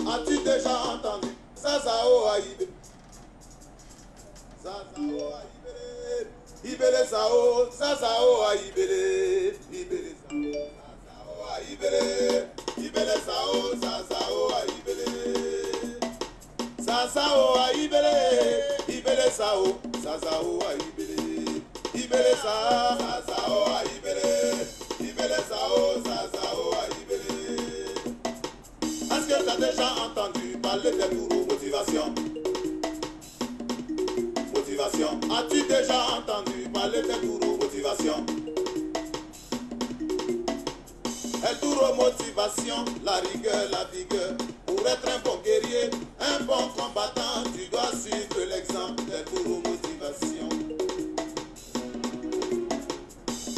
As-tu déjà entendu Sasao Aïbé. Sasao Aïbé. Ibele Sao, Sasao Aïbé. Ibele Sao, Sasao Aïbé. Ibele Sao, Sasao Aïbé. Sasao Aïbé. Ibele Sao, Sasao Aïbé. Ibele Sao, Sasao Aïbé. Ibele Sao, Sasao Aïbé. Est-ce que tu as déjà entendu parler des gourous motivation? Motivation. As-tu déjà entendu parler des gourous motivation? El Duro motivation, la rigueur, la vigueur. Pour être un bon guerrier, un bon combattant, tu dois suivre l'exemple del Duro motivation.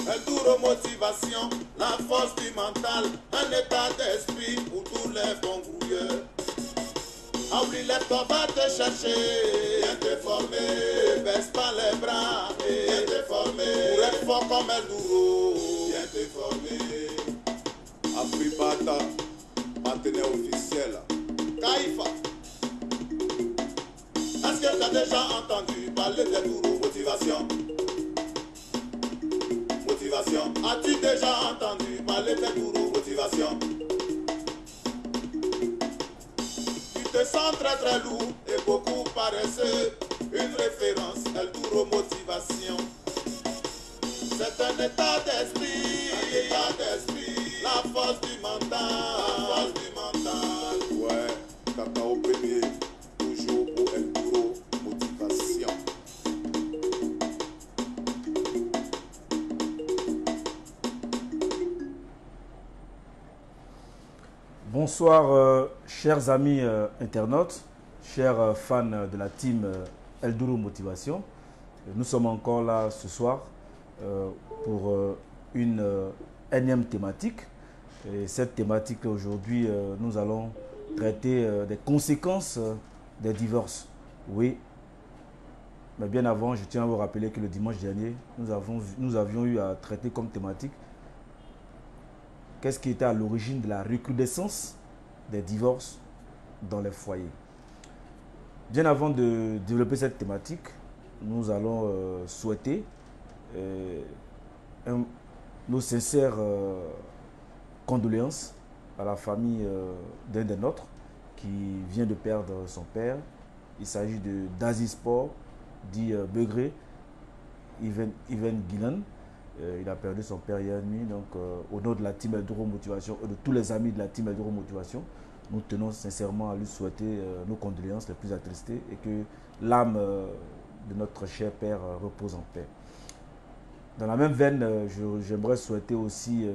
El Duro motivation, la force du mental, un état d'esprit pour tous les bons grouilleurs. Oublie les toi va te chercher, viens te former, baisse pas les bras, viens te former, pour être fort comme El Duro, viens te former. Afribata, partenaire officiel, Kaifa. Est-ce que tu as déjà entendu parler des gourous motivation? Motivation. As-tu déjà entendu parler des gourous motivation? Tu te sens très très lourd et beaucoup paresseux. Une référence, El Duro motivation. C'est un état d'esprit, la force du mental, la force du mental. Ouais, cacao premier, toujours pour El Duro motivation. Bonsoir chers amis internautes, chers fans de la team El Duro Motivation. Nous sommes encore là ce soir pour une énième thématique. Et cette thématique aujourd'hui, nous allons traiter des conséquences des divorces. Oui, mais bien avant, je tiens à vous rappeler que le dimanche dernier, nous avions eu à traiter comme thématique qu'est-ce qui était à l'origine de la recrudescence des divorces dans les foyers. Bien avant de développer cette thématique, nous allons souhaiter nos sincères condoléances à la famille d'un des nôtres qui vient de perdre son père. Il s'agit d'Azispor, dit Begré, Yven Guinan. Il a perdu son père hier nuit. Donc, au nom de la team El Duro Motivation et de tous les amis de la team El Duro Motivation, nous tenons sincèrement à lui souhaiter nos condoléances les plus attristées et que l'âme de notre cher père repose en paix. Dans la même veine, j'aimerais souhaiter aussi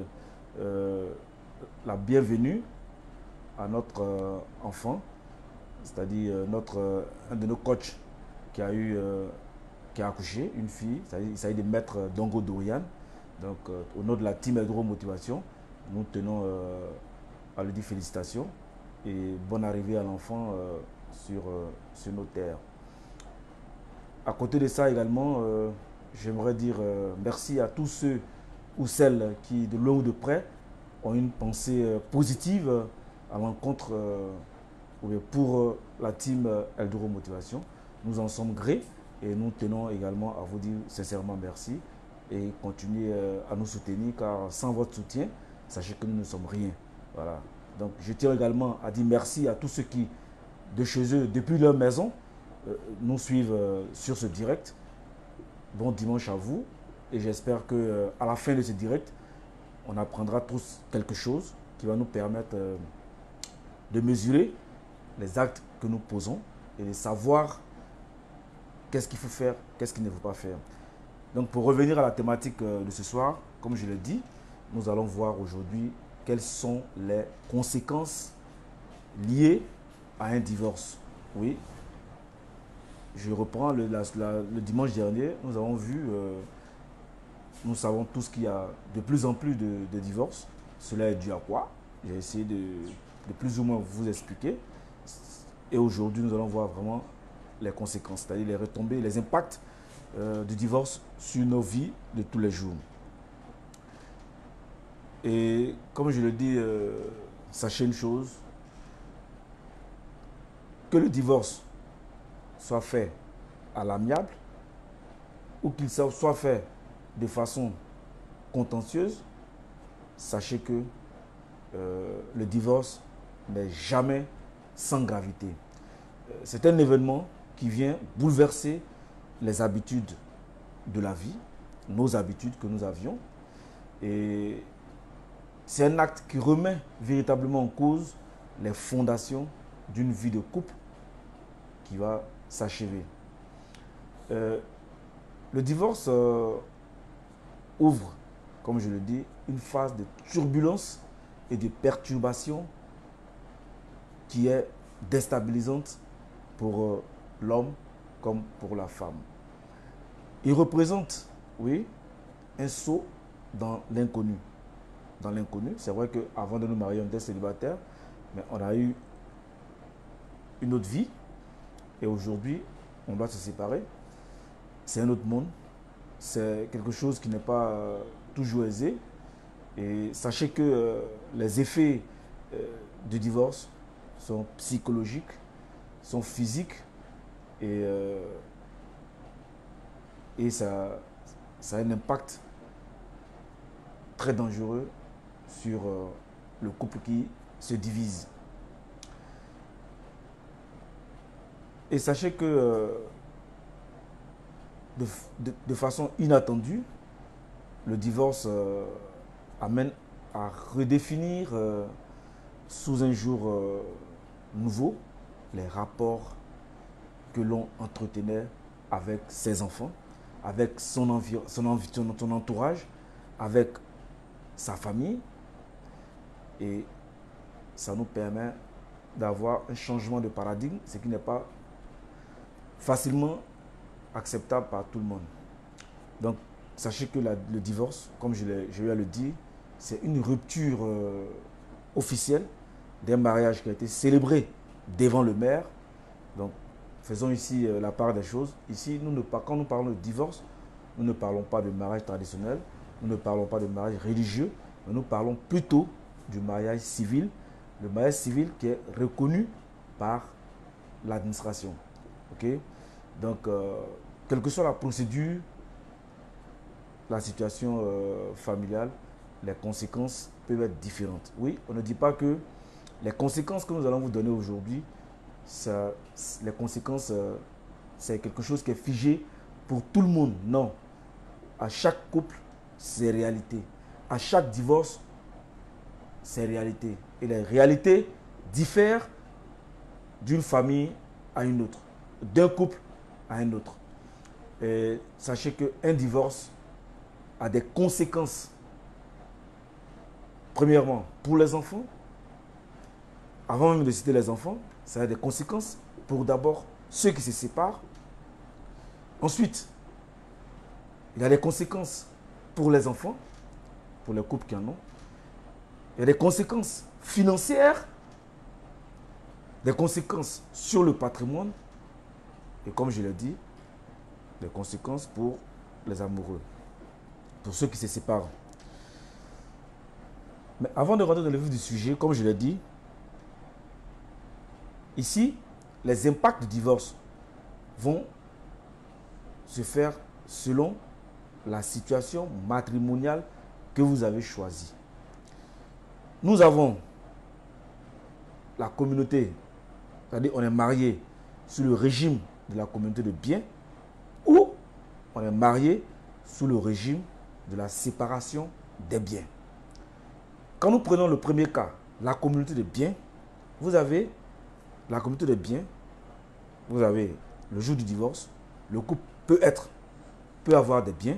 la bienvenue à notre enfant, c'est-à-dire un de nos coachs qui a accouché, une fille. Il s'agit de Maître Dongo Dorian. Donc, au nom de la team El Duro Motivation, nous tenons à lui dire félicitations et bonne arrivée à l'enfant sur nos terres. À côté de ça également, j'aimerais dire merci à tous ceux ou celles qui, de loin ou de près, ont une pensée positive à l'encontre pour la team El Duro Motivation. Nous en sommes grés et nous tenons également à vous dire sincèrement merci et continuez à nous soutenir car sans votre soutien, sachez que nous ne sommes rien. Voilà. Donc je tiens également à dire merci à tous ceux qui, de chez eux, depuis leur maison, nous suivent sur ce direct. Bon dimanche à vous et j'espère qu'à la fin de ce direct, on apprendra tous quelque chose qui va nous permettre de mesurer les actes que nous posons et de savoir qu'est-ce qu'il faut faire, qu'est-ce qu'il ne faut pas faire. Donc pour revenir à la thématique de ce soir, comme je l'ai dit, nous allons voir aujourd'hui quelles sont les conséquences liées à un divorce. Oui, je reprends le dimanche dernier, nous avons vu, nous savons tous qu'il y a de plus en plus de divorces. Cela est dû à quoi? J'ai essayé de plus ou moins vous expliquer. Et aujourd'hui, nous allons voir vraiment les conséquences, c'est-à-dire les retombées, les impacts du divorce sur nos vies de tous les jours. Et comme je le dis, sachez une chose, que le divorce soit fait à l'amiable ou qu'il soit fait de façon contentieuse, sachez que le divorce n'est jamais sans gravité. C'est un événement qui vient bouleverser les habitudes de la vie, nos habitudes que nous avions. Et c'est un acte qui remet véritablement en cause les fondations d'une vie de couple qui va s'achever. Le divorce ouvre, comme je le dis, une phase de turbulence et de perturbation qui est déstabilisante pour l'homme comme pour la femme. Il représente, oui, un saut dans l'inconnu. Dans l'inconnu, c'est vrai qu'avant de nous marier, on était célibataire, mais on a eu une autre vie et aujourd'hui, on doit se séparer. C'est un autre monde. C'est quelque chose qui n'est pas toujours aisé. Et sachez que les effets du divorce sont psychologiques, sont physiques et ça a un impact très dangereux sur le couple qui se divise. Et sachez que de façon inattendue, le divorce amène à redéfinir sous un jour nouveau les rapports que l'on entretenait avec ses enfants, avec son entourage, avec sa famille. Et ça nous permet d'avoir un changement de paradigme, ce qui n'est pas facilement acceptable par tout le monde. Donc, sachez que le divorce, comme je vais le dire, c'est une rupture officielle d'un mariage qui a été célébré devant le maire. Donc, faisons ici la part des choses. Ici, quand nous parlons de divorce, nous ne parlons pas de mariage traditionnel, nous ne parlons pas de mariage religieux, mais nous parlons plutôt du mariage civil, le mariage civil qui est reconnu par l'administration. Ok? Donc, quelle que soit la procédure, la situation familiale, les conséquences peuvent être différentes. Oui, on ne dit pas que les conséquences que nous allons vous donner aujourd'hui, les conséquences, c'est quelque chose qui est figé pour tout le monde. Non. À chaque couple, c'est réalité. À chaque divorce, c'est réalité. Et les réalités diffèrent d'une famille à une autre, d'un couple à un autre. Et sachez qu'un divorce a des conséquences. Premièrement, pour les enfants, avant même de citer les enfants, ça a des conséquences pour d'abord ceux qui se séparent. Ensuite, il y a des conséquences pour les enfants, pour les couples qui en ont. Il y a des conséquences financières, des conséquences sur le patrimoine et comme je l'ai dit, des conséquences pour les amoureux, pour ceux qui se séparent. Mais avant de rentrer dans le vif du sujet, comme je l'ai dit, ici, les impacts du divorce vont se faire selon la situation matrimoniale que vous avez choisie. Nous avons la communauté, c'est-à-dire on est marié sous le régime de la communauté de biens ou on est marié sous le régime de la séparation des biens. Quand nous prenons le premier cas, la communauté de biens, vous avez la communauté de biens, vous avez le jour du divorce, le couple peut avoir des biens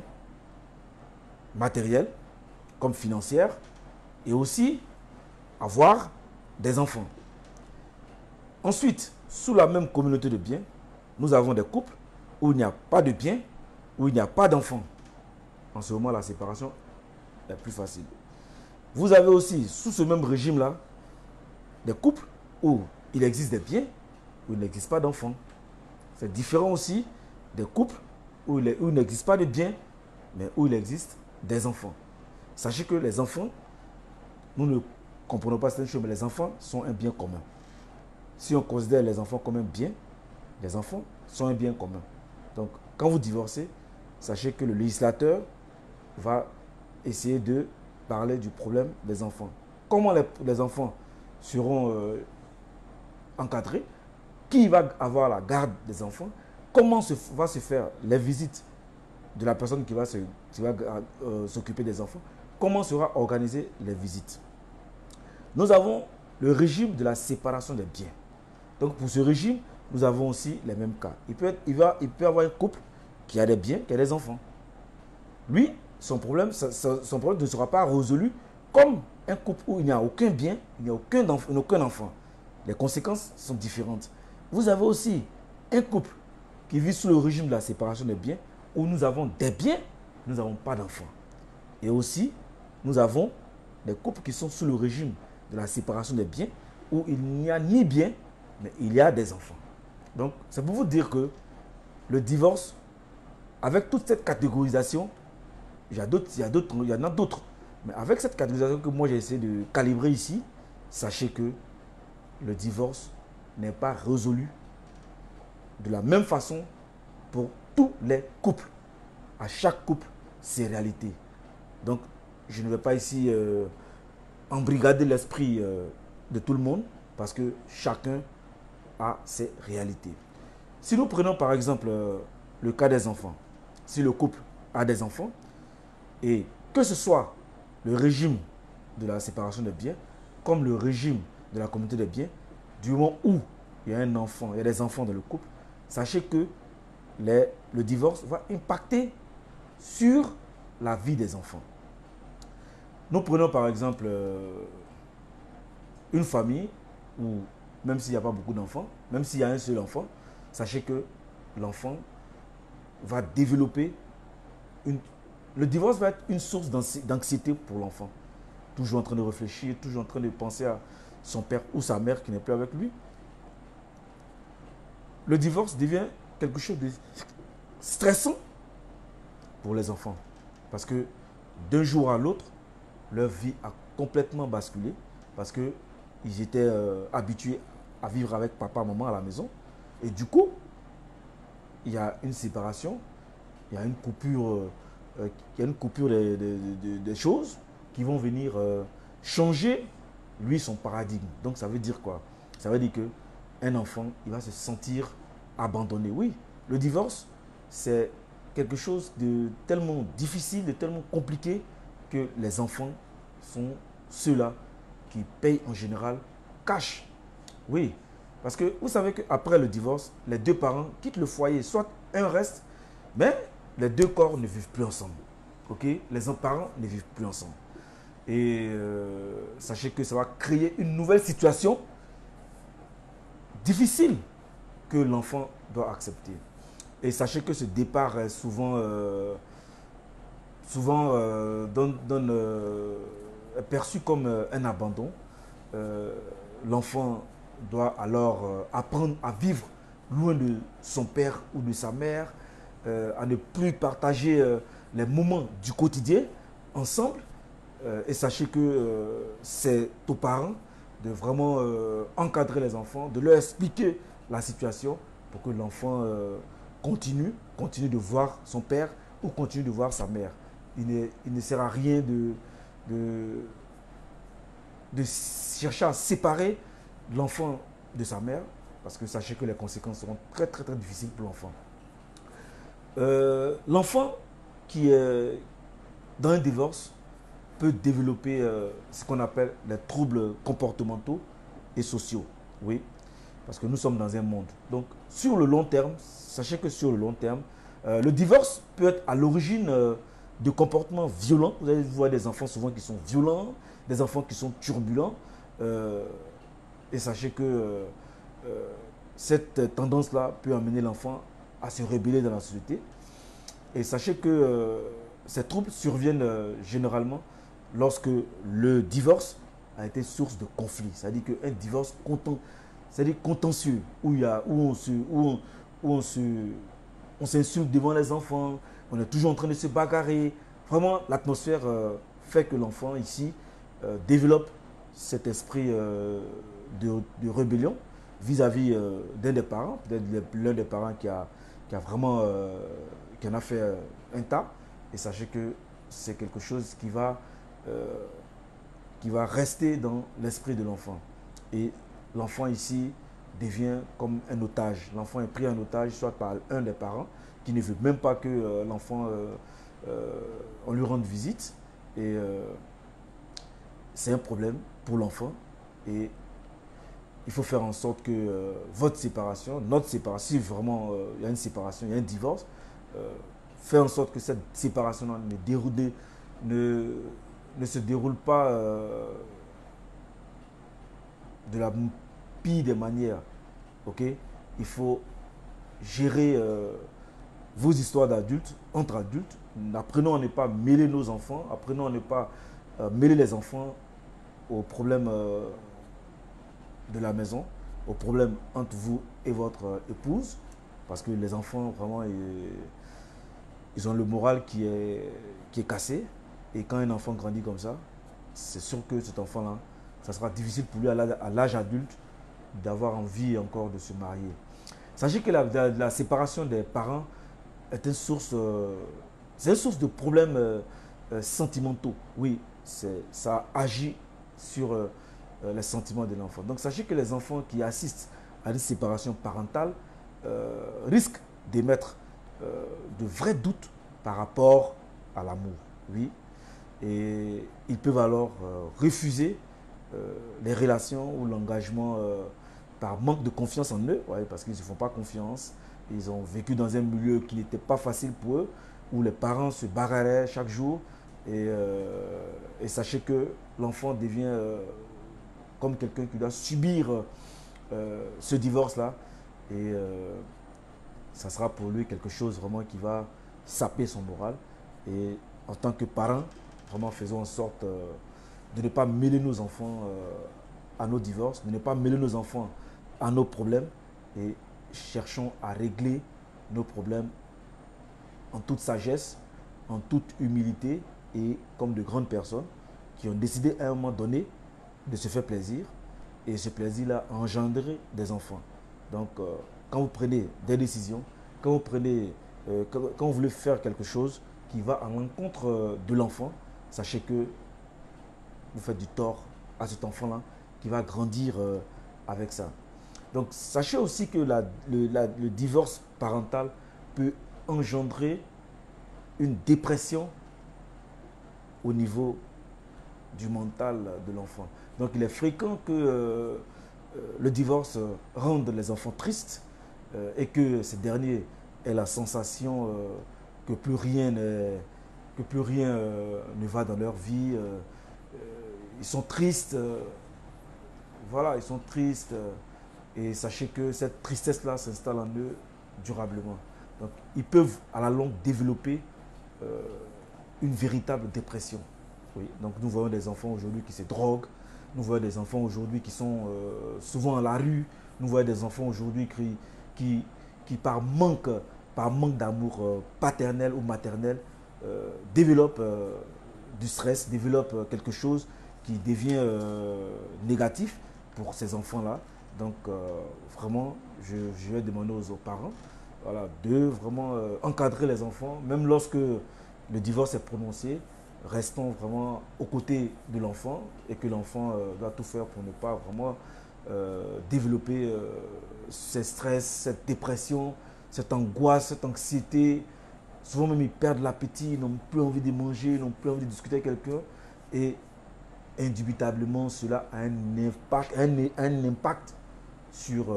matériels comme financiers et aussi avoir des enfants. Ensuite, sous la même communauté de biens, nous avons des couples où il n'y a pas de biens, où il n'y a pas d'enfants. En ce moment, la séparation est plus facile. Vous avez aussi, sous ce même régime-là, des couples où il existe des biens, où il n'existe pas d'enfants. C'est différent aussi des couples où il n'existe pas de biens, mais où il existe des enfants. Sachez que les enfants, nous ne comprenons pas cette chose, mais les enfants sont un bien commun. si on considère les enfants comme un bien, les enfants sont un bien commun. Donc, quand vous divorcez, sachez que le législateur va essayer de parler du problème des enfants. Comment les enfants seront encadrés? Qui va avoir la garde des enfants? Comment va se faire les visites de la personne qui va s'occuper des enfants? Comment sera organisées les visites? Nous avons le régime de la séparation des biens. Donc pour ce régime, nous avons aussi les mêmes cas. Il peut y avoir un couple qui a des biens, qui a des enfants. Lui, son problème ne sera pas résolu comme un couple où il n'y a aucun bien, il n'y a aucun enfant. Les conséquences sont différentes. Vous avez aussi un couple qui vit sous le régime de la séparation des biens, où nous avons des biens, nous n'avons pas d'enfants. Et aussi, nous avons des couples qui sont sous le régime de la séparation des biens, où il n'y a ni bien, mais il y a des enfants. Donc, c'est pour vous dire que le divorce, avec toute cette catégorisation, il y en a d'autres. Mais avec cette catégorisation que moi j'ai essayé de calibrer ici, sachez que le divorce n'est pas résolu de la même façon pour tous les couples. À chaque couple, ses réalités. Donc, je ne vais pas ici embrigader l'esprit de tout le monde parce que chacun a ses réalités. Si nous prenons par exemple le cas des enfants, si le couple a des enfants et que ce soit le régime de la séparation des biens comme le régime de la communauté des biens, du moment où il y a un enfant, il y a des enfants dans le couple, sachez que le divorce va impacter sur la vie des enfants. Nous prenons par exemple une famille où même s'il n'y a pas beaucoup d'enfants, même s'il y a un seul enfant, sachez que l'enfant va développer le divorce va être une source d'anxiété pour l'enfant. Toujours en train de réfléchir, toujours en train de penser à son père ou sa mère qui n'est plus avec lui. Le divorce devient quelque chose de stressant pour les enfants. Parce que d'un jour à l'autre, leur vie a complètement basculé. Parce qu'ils étaient habitués à vivre avec papa, maman à la maison. Et du coup, il y a une séparation, il y a une coupure des choses qui vont venir changer, lui, son paradigme. Donc, ça veut dire quoi? Ça veut dire qu'un enfant, il va se sentir abandonné. Oui, le divorce, c'est quelque chose de tellement difficile, de tellement compliqué que les enfants sont ceux-là qui payent en général cash. Oui, parce que vous savez qu'après le divorce, les deux parents quittent le foyer. Soit un reste, mais les deux corps ne vivent plus ensemble. Ok? Les parents ne vivent plus ensemble. Et sachez que ça va créer une nouvelle situation difficile que l'enfant doit accepter. Et sachez que ce départ est souvent perçu comme un abandon. L'enfant doit alors apprendre à vivre loin de son père ou de sa mère, à ne plus partager les moments du quotidien ensemble. Et sachez que c'est aux parents de vraiment encadrer les enfants, de leur expliquer la situation pour que l'enfant continue de voir son père ou continue de voir sa mère. Il ne sert à rien de chercher à séparer l'enfant de sa mère, parce que sachez que les conséquences seront très très très difficiles pour l'enfant. L'enfant qui est dans un divorce peut développer ce qu'on appelle les troubles comportementaux et sociaux. Oui, parce que nous sommes dans un monde. Donc, sur le long terme, sachez que sur le long terme, le divorce peut être à l'origine de comportements violents. Vous allez voir des enfants souvent qui sont violents, des enfants qui sont turbulents. Et sachez que cette tendance-là peut amener l'enfant à se rebeller dans la société. Et sachez que ces troubles surviennent généralement lorsque le divorce a été source de conflit. C'est-à-dire qu'un divorce contentieux, où on s'insulte devant les enfants, on est toujours en train de se bagarrer. Vraiment, l'atmosphère fait que l'enfant ici développe cet esprit de rébellion vis-à-vis d'un des parents, peut-être l'un des parents qui a vraiment qui en a fait un tas. Et sachez que c'est quelque chose qui va rester dans l'esprit de l'enfant. Et l'enfant ici devient comme un otage. L'enfant est pris en otage soit par un des parents qui ne veut même pas que l'enfant, on lui rende visite. Et c'est un problème pour l'enfant. Et il faut faire en sorte que votre séparation, notre séparation, si vraiment il y a une séparation, il y a un divorce, faire en sorte que cette séparation ne, ne se déroule pas de la pire des manières. Ok? Il faut gérer vos histoires d'adultes entre adultes. Apprenons à ne pas mêler nos enfants, apprenons à ne pas mêler les enfants aux problèmes de la maison, aux problèmes entre vous et votre épouse, parce que les enfants, vraiment, ils ont le moral qui est cassé. Et quand un enfant grandit comme ça, c'est sûr que cet enfant-là, ça sera difficile pour lui à l'âge adulte d'avoir envie encore de se marier. Sachez que la séparation des parents est une source de problèmes sentimentaux. Oui, ça agit sur les sentiments de l'enfant. Donc sachez que les enfants qui assistent à une séparation parentale risquent d'émettre de vrais doutes par rapport à l'amour. Oui. Et ils peuvent alors refuser les relations ou l'engagement par manque de confiance en eux, ouais, parce qu'ils ne se font pas confiance. Ils ont vécu dans un milieu qui n'était pas facile pour eux, où les parents se bagarraient chaque jour. Et sachez que l'enfant devient comme quelqu'un qui doit subir ce divorce-là. Et ça sera pour lui quelque chose vraiment qui va saper son moral. Et en tant que parent, vraiment faisons en sorte de ne pas mêler nos enfants à nos divorces, de ne pas mêler nos enfants à nos problèmes et cherchons à régler nos problèmes en toute sagesse, en toute humilité et comme de grandes personnes qui ont décidé à un moment donné de se faire plaisir et ce plaisir-là a engendré des enfants. Donc quand vous prenez des décisions, quand vous voulez faire quelque chose qui va à l'encontre de l'enfant, sachez que vous faites du tort à cet enfant-là qui va grandir avec ça. Donc, sachez aussi que le divorce parental peut engendrer une dépression au niveau du mental de l'enfant. Donc, il est fréquent que le divorce rende les enfants tristes et que ces derniers aient la sensation que plus rien ne va dans leur vie. Ils sont tristes. Voilà, ils sont tristes. Et sachez que cette tristesse-là s'installe en eux durablement. Donc, ils peuvent à la longue développer une véritable dépression. Oui. Donc, nous voyons des enfants aujourd'hui qui se droguent. Nous voyons des enfants aujourd'hui qui sont souvent à la rue. Nous voyons des enfants aujourd'hui qui par manque d'amour paternel ou maternel, développent du stress, développent quelque chose qui devient négatif pour ces enfants-là. Donc, vraiment, je vais demander aux parents, voilà, de vraiment encadrer les enfants, même lorsque le divorce est prononcé, restons vraiment aux côtés de l'enfant et que l'enfant doit tout faire pour ne pas vraiment développer ce stress, cette dépression, cette angoisse, cette anxiété. Souvent même ils perdent l'appétit, ils n'ont plus envie de manger, ils n'ont plus envie de discuter avec quelqu'un. Et indubitablement, cela a un impact sur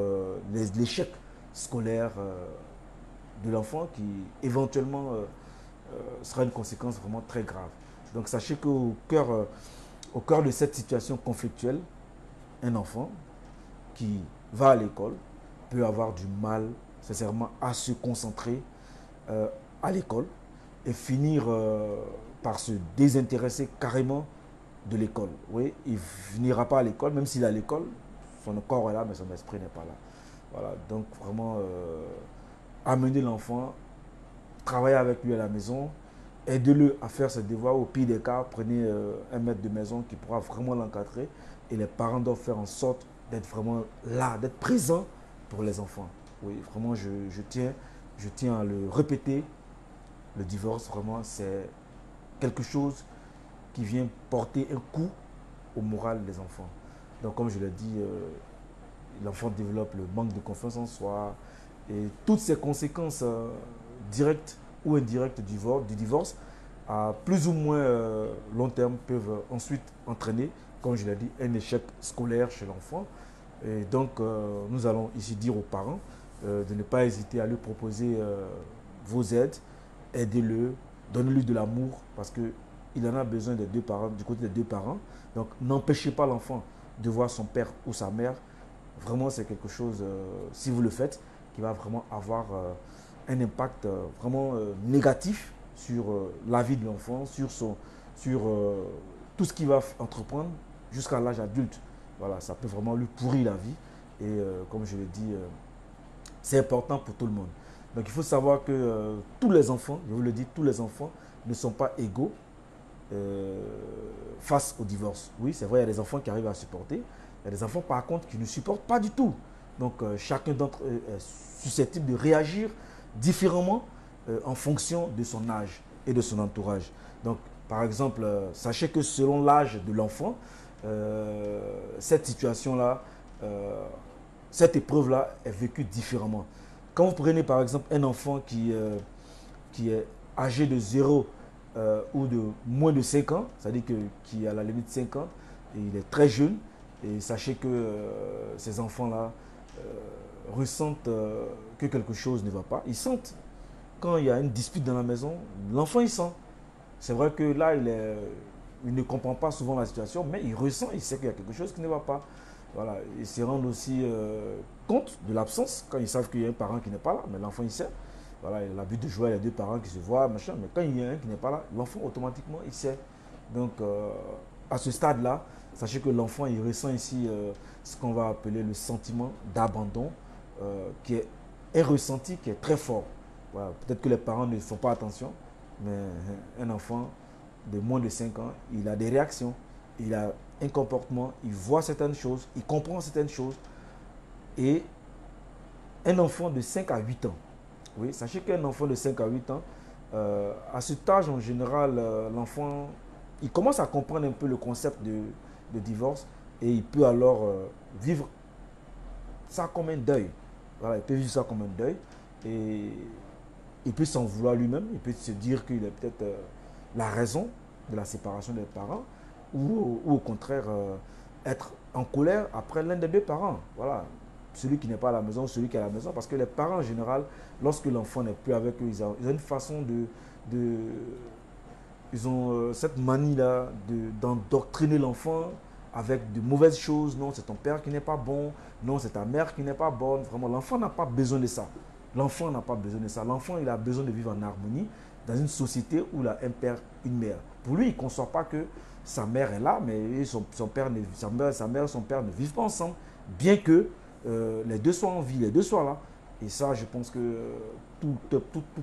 l'échec scolaire de l'enfant qui éventuellement sera une conséquence vraiment très grave. Donc sachez qu'au cœur de cette situation conflictuelle, un enfant qui va à l'école peut avoir du mal sincèrement à se concentrer à l'école et finir par se désintéresser carrément de l'école. Oui, il ne finira pas à l'école, même s'il est à l'école, son corps est là, mais son esprit n'est pas là. Voilà, donc vraiment amener l'enfant, travailler avec lui à la maison, aidez-le à faire ses devoirs. Au pire des cas, prenez un maître de maison qui pourra vraiment l'encadrer. Et les parents doivent faire en sorte d'être vraiment là, d'être présents pour les enfants. Oui, vraiment, je tiens à le répéter. Le divorce, vraiment, c'est quelque chose qui vient porter un coup au moral des enfants. Donc, comme je l'ai dit, l'enfant développe le manque de confiance en soi et toutes ces conséquences directes ou indirectes du divorce, à plus ou moins long terme, peuvent ensuite entraîner, comme je l'ai dit, un échec scolaire chez l'enfant. Et donc, nous allons ici dire aux parents de ne pas hésiter à lui proposer vos aides, aidez-le, donnez-lui de l'amour, parce qu'il en a besoin des deux parents, du côté des deux parents. Donc, n'empêchez pas l'enfant de voir son père ou sa mère. Vraiment, c'est quelque chose, si vous le faites, qui va vraiment avoir un impact vraiment négatif sur la vie de l'enfant, sur tout ce qu'il va entreprendre jusqu'à l'âge adulte. Voilà, ça peut vraiment lui pourrir la vie. Et comme je l'ai dit, c'est important pour tout le monde. Donc il faut savoir que tous les enfants, je vous le dis, tous les enfants ne sont pas égaux face au divorce. Oui, c'est vrai, il y a des enfants qui arrivent à supporter. Il y a des enfants, par contre, qui ne supportent pas du tout. Donc, chacun d'entre eux est susceptible de réagir différemment en fonction de son âge et de son entourage. Donc, par exemple, sachez que selon l'âge de l'enfant, cette situation-là, cette épreuve-là est vécue différemment. Quand vous prenez, par exemple, un enfant qui est âgé de 0 ou de moins de 5 ans, c'est-à-dire qui est à la limite 5 ans, et il est très jeune, et sachez que ces enfants-là ressentent que quelque chose ne va pas. Ils sentent. Quand il y a une dispute dans la maison, l'enfant, il sent. C'est vrai que là, il ne comprend pas souvent la situation, mais il ressent, il sait qu'il y a quelque chose qui ne va pas. Voilà. Ils se rendent aussi compte de l'absence, quand ils savent qu'il y a un parent qui n'est pas là, mais l'enfant, il sait. Voilà, il a l'habitude de jouer, il y a deux parents qui se voient, machin, mais quand il y a un qui n'est pas là, l'enfant, automatiquement, il sait. Donc, à ce stade-là, sachez que l'enfant, il ressent ici ce qu'on va appeler le sentiment d'abandon, qui est un ressenti qui est très fort. Voilà. Peut-être que les parents ne font pas attention, mais un enfant de moins de 5 ans, il a des réactions, il a un comportement, il voit certaines choses, il comprend certaines choses. Et un enfant de 5 à 8 ans, oui, sachez qu'un enfant de 5 à 8 ans, à cet âge en général, l'enfant, il commence à comprendre un peu le concept de divorce et il peut alors vivre ça comme un deuil. Voilà, il peut vivre ça comme un deuil et il peut s'en vouloir lui-même, il peut se dire qu'il est peut-être la raison de la séparation des parents ou au contraire être en colère après l'un des deux parents. Voilà, celui qui n'est pas à la maison ou celui qui est à la maison, parce que les parents en général, lorsque l'enfant n'est plus avec eux, ils ont une façon ils ont cette manie-là d'endoctriner l'enfant avec de mauvaises choses. Non, c'est ton père qui n'est pas bon. Non, c'est ta mère qui n'est pas bonne. Vraiment, l'enfant n'a pas besoin de ça. L'enfant n'a pas besoin de ça. L'enfant, il a besoin de vivre en harmonie dans une société où il a un père, une mère. Pour lui, il ne conçoit pas que sa mère est là, mais sa mère et son père ne vivent pas ensemble, bien que les deux soient en vie, les deux soient là. Et ça, je pense que tout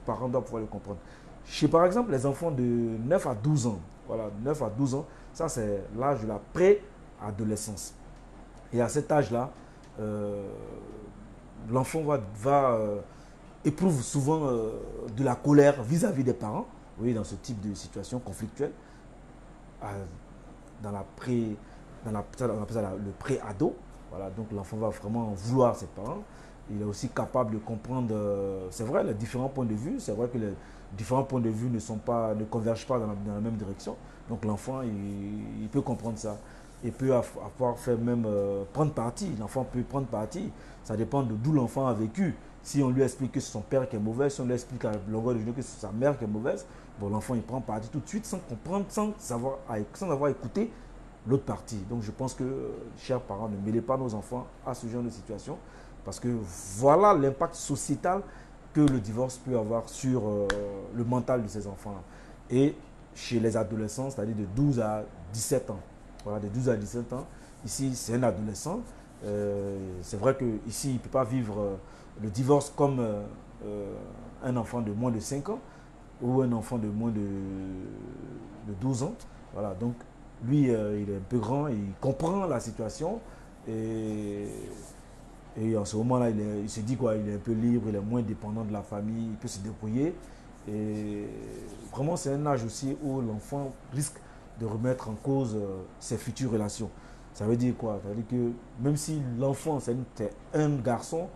parent doit pouvoir le comprendre. Chez, par exemple, les enfants de 9 à 12 ans, voilà, 9 à 12 ans, ça c'est l'âge de la pré-adolescence. Et à cet âge-là, l'enfant éprouve souvent de la colère vis-à-vis des parents, oui, dans ce type de situation conflictuelle, on appelle ça le pré-ado. Voilà, donc l'enfant va vraiment vouloir ses parents. Il est aussi capable de comprendre, c'est vrai, les différents points de vue. C'est vrai que les différents points de vue ne convergent pas dans la même direction. Donc l'enfant, il peut comprendre ça. Il peut avoir fait même prendre parti. L'enfant peut prendre parti. Ça dépend de d'où l'enfant a vécu. Si on lui explique que c'est son père qui est mauvais, si on lui explique à longueur de journée que c'est sa mère qui est mauvaise, bon, l'enfant il prend parti tout de suite sans comprendre, sans avoir écouté l'autre partie. Donc je pense que, chers parents, ne mêlez pas nos enfants à ce genre de situation. Parce que voilà l'impact sociétal que le divorce peut avoir sur le mental de ces enfants-là. Et chez les adolescents, c'est-à-dire de 12 à 17 ans. Voilà, de 12 à 17 ans. Ici, c'est un adolescent. C'est vrai qu'ici, il ne peut pas vivre le divorce comme un enfant de moins de 5 ans. ou un enfant de moins de 12 ans. Voilà, donc lui, il est un peu grand, il comprend la situation et, et en ce moment-là, il se dit quoi, il est un peu libre, il est moins dépendant de la famille, il peut se débrouiller. Et vraiment, c'est un âge aussi où l'enfant risque de remettre en cause ses futures relations. Ça veut dire quoi? Ça veut dire que même si l'enfant, c'est un garçon,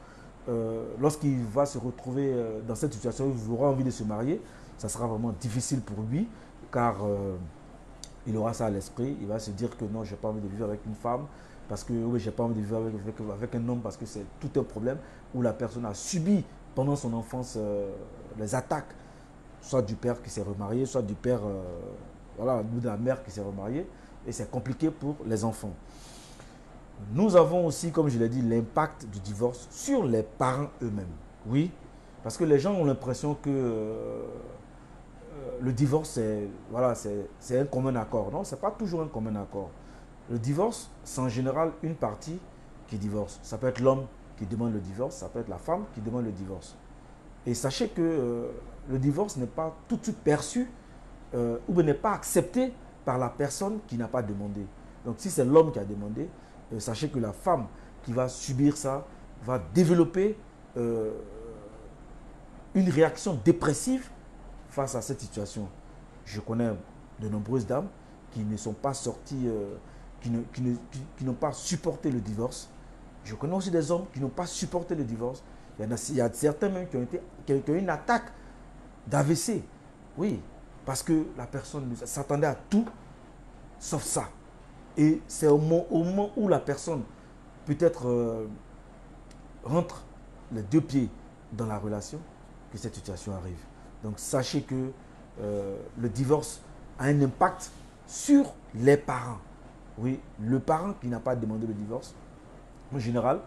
lorsqu'il va se retrouver dans cette situation, il aura envie de se marier, ça sera vraiment difficile pour lui, car il aura ça à l'esprit. Il va se dire que non, je n'ai pas envie de vivre avec une femme, parce que oui, je n'ai pas envie de vivre avec un homme, parce que c'est tout un problème où la personne a subi pendant son enfance les attaques, soit du père qui s'est remarié, soit du père, voilà, ou de la mère qui s'est remariée, et c'est compliqué pour les enfants. Nous avons aussi, comme je l'ai dit, l'impact du divorce sur les parents eux-mêmes. Oui, parce que les gens ont l'impression que le divorce, c'est voilà, un commun accord. Non, ce n'est pas toujours un commun accord. Le divorce, c'est en général une partie qui divorce. Ça peut être l'homme qui demande le divorce, ça peut être la femme qui demande le divorce. Et sachez que le divorce n'est pas tout de suite perçu ou n'est pas accepté par la personne qui n'a pas demandé. Donc si c'est l'homme qui a demandé, sachez que la femme qui va subir ça va développer une réaction dépressive face à cette situation. Je connais de nombreuses dames qui ne sont pas sorties, qui n'ont pas supporté le divorce. Je connais aussi des hommes qui n'ont pas supporté le divorce. Il y a certains même qui ont eu une attaque d'AVC. Oui, parce que la personne s'attendait à tout sauf ça. Et c'est au moment où la personne peut-être rentre les deux pieds dans la relation que cette situation arrive. Donc sachez que le divorce a un impact sur les parents. Oui, le parent qui n'a pas demandé le divorce, en général,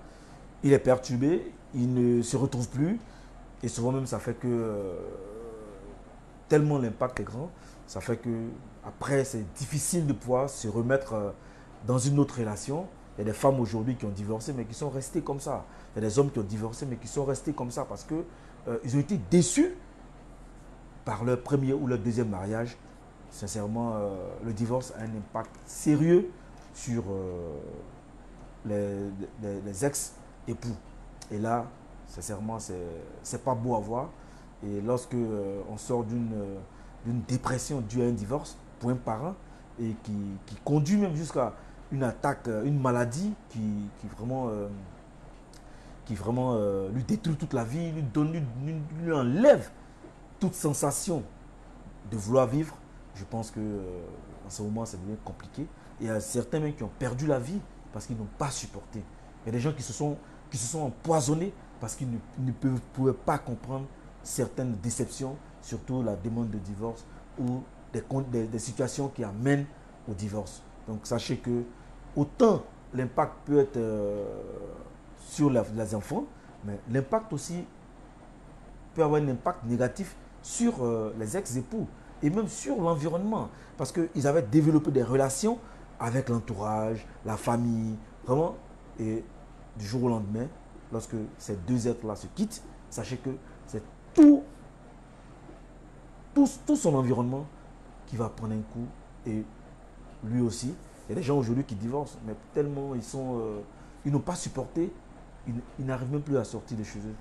il est perturbé, il ne se retrouve plus. Et souvent même, ça fait que tellement l'impact est grand, ça fait que après c'est difficile de pouvoir se remettre dans une autre relation. Il y a des femmes aujourd'hui qui ont divorcé mais qui sont restées comme ça. Il y a des hommes qui ont divorcé mais qui sont restés comme ça parce que ils ont été déçus par leur premier ou leur deuxième mariage. Sincèrement, le divorce a un impact sérieux sur les ex-époux. Et là, sincèrement, c'est pas beau à voir. Et lorsque on sort d'une dépression due à un divorce pour un parent et qui conduit même jusqu'à une attaque, une maladie qui vraiment lui détruit toute la vie, lui enlève toute sensation de vouloir vivre, je pense que en ce moment, ça devient compliqué. Et il y a certains même qui ont perdu la vie parce qu'ils n'ont pas supporté. Il y a des gens qui se sont empoisonnés parce qu'ils ne pouvaient pas comprendre certaines déceptions, surtout la demande de divorce ou des situations qui amènent au divorce. Donc sachez que autant l'impact peut être sur les enfants, mais l'impact aussi peut avoir un impact négatif sur les ex-époux et même sur l'environnement. Parce qu'ils avaient développé des relations avec l'entourage, la famille, vraiment. Et du jour au lendemain, lorsque ces deux êtres-là se quittent, sachez que c'est tout son environnement qui va prendre un coup. Et lui aussi, il y a des gens aujourd'hui qui divorcent, mais tellement ils n'ont pas supporté, ils n'arrivent même plus à sortir de chez eux.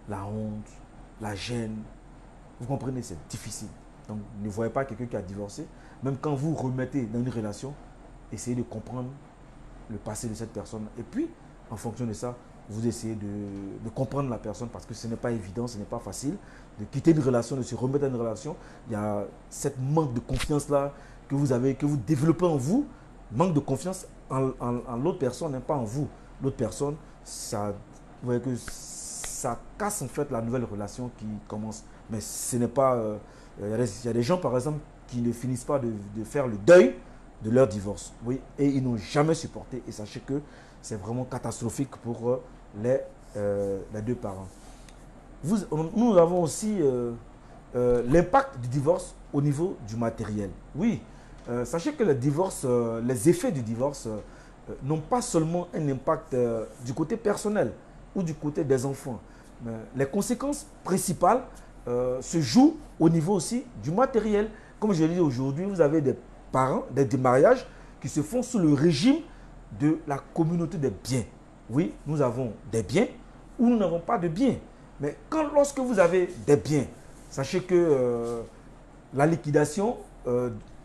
La honte, la gêne, vous comprenez, c'est difficile. Donc ne voyez pas quelqu'un qui a divorcé. Même quand vous remettez dans une relation, essayez de comprendre le passé de cette personne. Et puis, en fonction de ça, vous essayez de comprendre la personne parce que ce n'est pas évident, ce n'est pas facile de quitter une relation, de se remettre dans une relation. Il y a cette manque de confiance-là que vous avez, que vous développez en vous. Manque de confiance en l'autre personne, hein, pas en vous. L'autre personne, ça, vous voyez que ça casse en fait la nouvelle relation qui commence. Mais ce n'est pas... il y a des gens, par exemple, qui ne finissent pas de faire le deuil de leur divorce. Oui, et ils n'ont jamais supporté. Et sachez que c'est vraiment catastrophique pour les deux parents. Nous avons aussi l'impact du divorce au niveau du matériel. Oui, sachez que les effets du divorce n'ont pas seulement un impact du côté personnel ou du côté des enfants. Mais les conséquences principales se joue au niveau aussi du matériel. Comme je l'ai dit aujourd'hui, vous avez des parents, des mariages qui se font sous le régime de la communauté des biens. Oui, nous avons des biens ou nous n'avons pas de biens. Mais lorsque vous avez des biens, sachez que la liquidation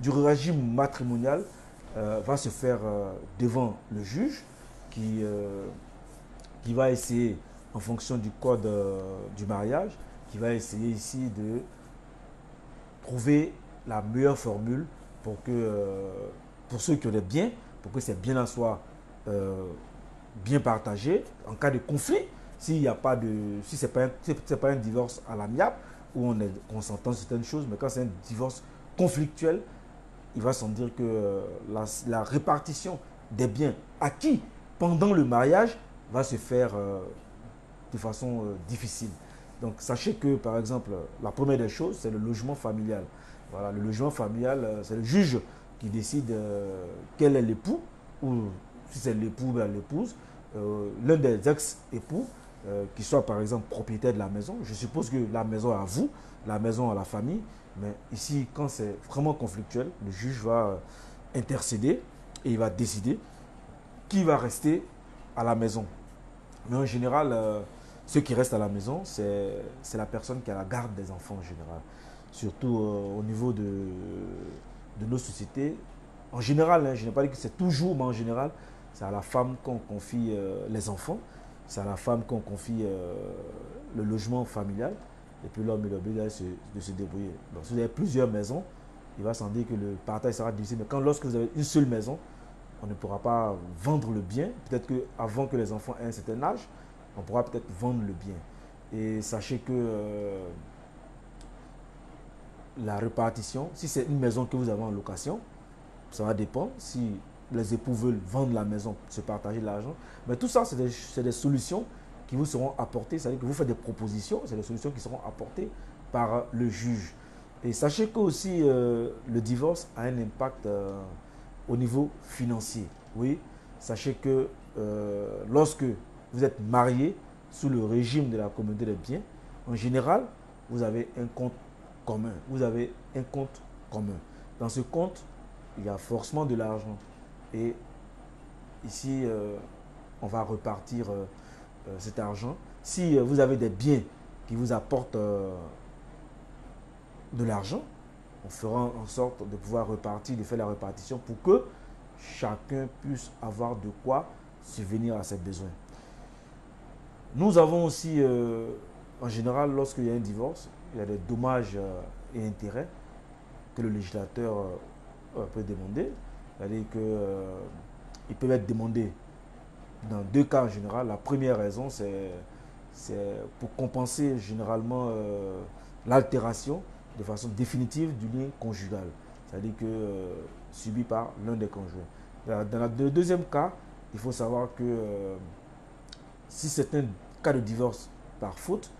du régime matrimonial va se faire devant le juge qui va essayer, en fonction du code du mariage, qui va essayer ici de trouver la meilleure formule pour ceux qui ont des biens, pour que ces biens-là soient bien partagés. En cas de conflit, si ce n'est pas un divorce à l'amiable, où on s'entend sur certaines choses, mais quand c'est un divorce conflictuel, il va sans dire que la répartition des biens acquis pendant le mariage va se faire de façon difficile. Donc sachez que, par exemple, la première des choses, c'est le logement familial. Voilà, le logement familial, c'est le juge qui décide quel est l'époux, ou si c'est l'époux ou l'épouse, l'un des ex-époux, qui soit par exemple propriétaire de la maison. Je suppose que la maison est à vous, la maison à la famille, mais ici, quand c'est vraiment conflictuel, le juge va intercéder et il va décider qui va rester à la maison. Mais en général, ceux qui restent à la maison, c'est la personne qui a la garde des enfants en général. Surtout au niveau de nos sociétés. En général, hein, je n'ai pas dit que c'est toujours, mais en général, c'est à la femme qu'on confie les enfants. C'est à la femme qu'on confie le logement familial. Et puis l'homme est obligé de se débrouiller. Donc si vous avez plusieurs maisons, il va sans dire que le partage sera difficile. Mais lorsque vous avez une seule maison, on ne pourra pas vendre le bien. Peut-être qu'avant que les enfants aient un certain âge, on pourra peut-être vendre le bien. Et sachez que la répartition, si c'est une maison que vous avez en location, ça va dépendre. Si les époux veulent vendre la maison, se partager l'argent. Mais tout ça, c'est des solutions qui vous seront apportées. C'est-à-dire que vous faites des propositions, c'est des solutions qui seront apportées par le juge. Et sachez que aussi le divorce a un impact au niveau financier. Oui, sachez que lorsque vous êtes marié sous le régime de la communauté des biens, en général, vous avez un compte commun. Vous avez un compte commun. Dans ce compte, il y a forcément de l'argent. Et ici, on va repartir cet argent. Si vous avez des biens qui vous apportent de l'argent, on fera en sorte de pouvoir repartir, de faire la répartition pour que chacun puisse avoir de quoi subvenir à ses besoins. Nous avons aussi, en général, lorsqu'il y a un divorce, il y a des dommages et intérêts que le législateur peut demander. C'est-à-dire qu'ils peuvent être demandés dans deux cas en général. La première raison, c'est pour compenser généralement l'altération de façon définitive du lien conjugal. C'est-à-dire que subi par l'un des conjoints. Dans le deuxième cas, il faut savoir que si c'est un cas de divorce par faute,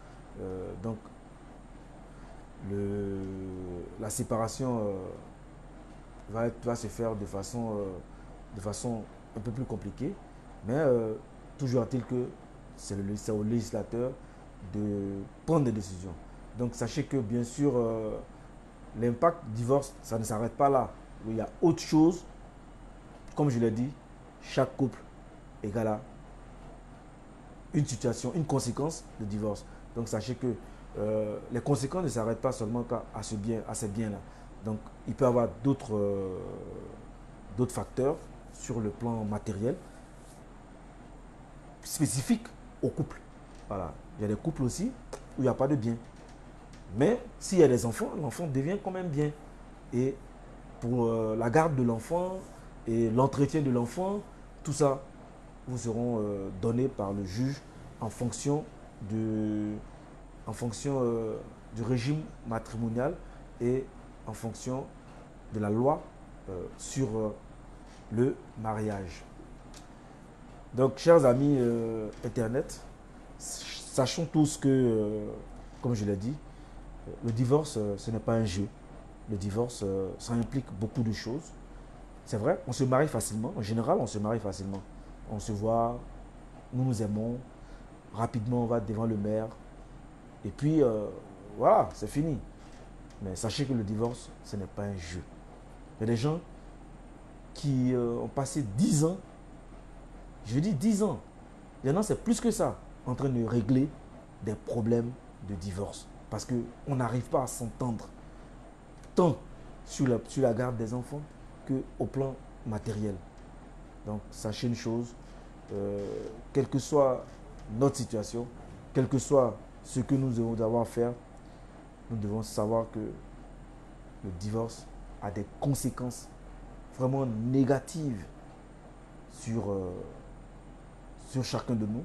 donc la séparation va se faire de façon un peu plus compliquée, mais toujours est-il que c'est au législateur de prendre des décisions. Donc sachez que bien sûr, l'impact du divorce, ça ne s'arrête pas là. Il y a autre chose, comme je l'ai dit, chaque couple égale à une situation, une conséquence de divorce. Donc sachez que les conséquences ne s'arrêtent pas seulement à ces biens-là. Donc il peut y avoir d'autres facteurs sur le plan matériel spécifiques au couple. Voilà. Il y a des couples aussi où il n'y a pas de biens. Mais s'il y a des enfants, l'enfant devient quand même bien. Et pour la garde de l'enfant et l'entretien de l'enfant, tout ça vous seront donnés par le juge en fonction du régime matrimonial et en fonction de la loi sur le mariage. Donc, chers amis Internet, sachons tous que, comme je l'ai dit, le divorce, ce n'est pas un jeu. Le divorce, ça implique beaucoup de choses. C'est vrai, on se marie facilement. En général, on se marie facilement. On se voit, nous nous aimons. Rapidement, on va devant le maire. Et puis, voilà, c'est fini. Mais sachez que le divorce, ce n'est pas un jeu. Il y a des gens qui ont passé 10 ans, je dis 10 ans, il y en a c'est plus que ça, en train de régler des problèmes de divorce. Parce qu'on n'arrive pas à s'entendre, tant sur la garde des enfants qu'au plan matériel. Donc sachez une chose, quelle que soit notre situation, quel que soit ce que nous devons avoir à faire, nous devons savoir que le divorce a des conséquences vraiment négatives sur chacun de nous.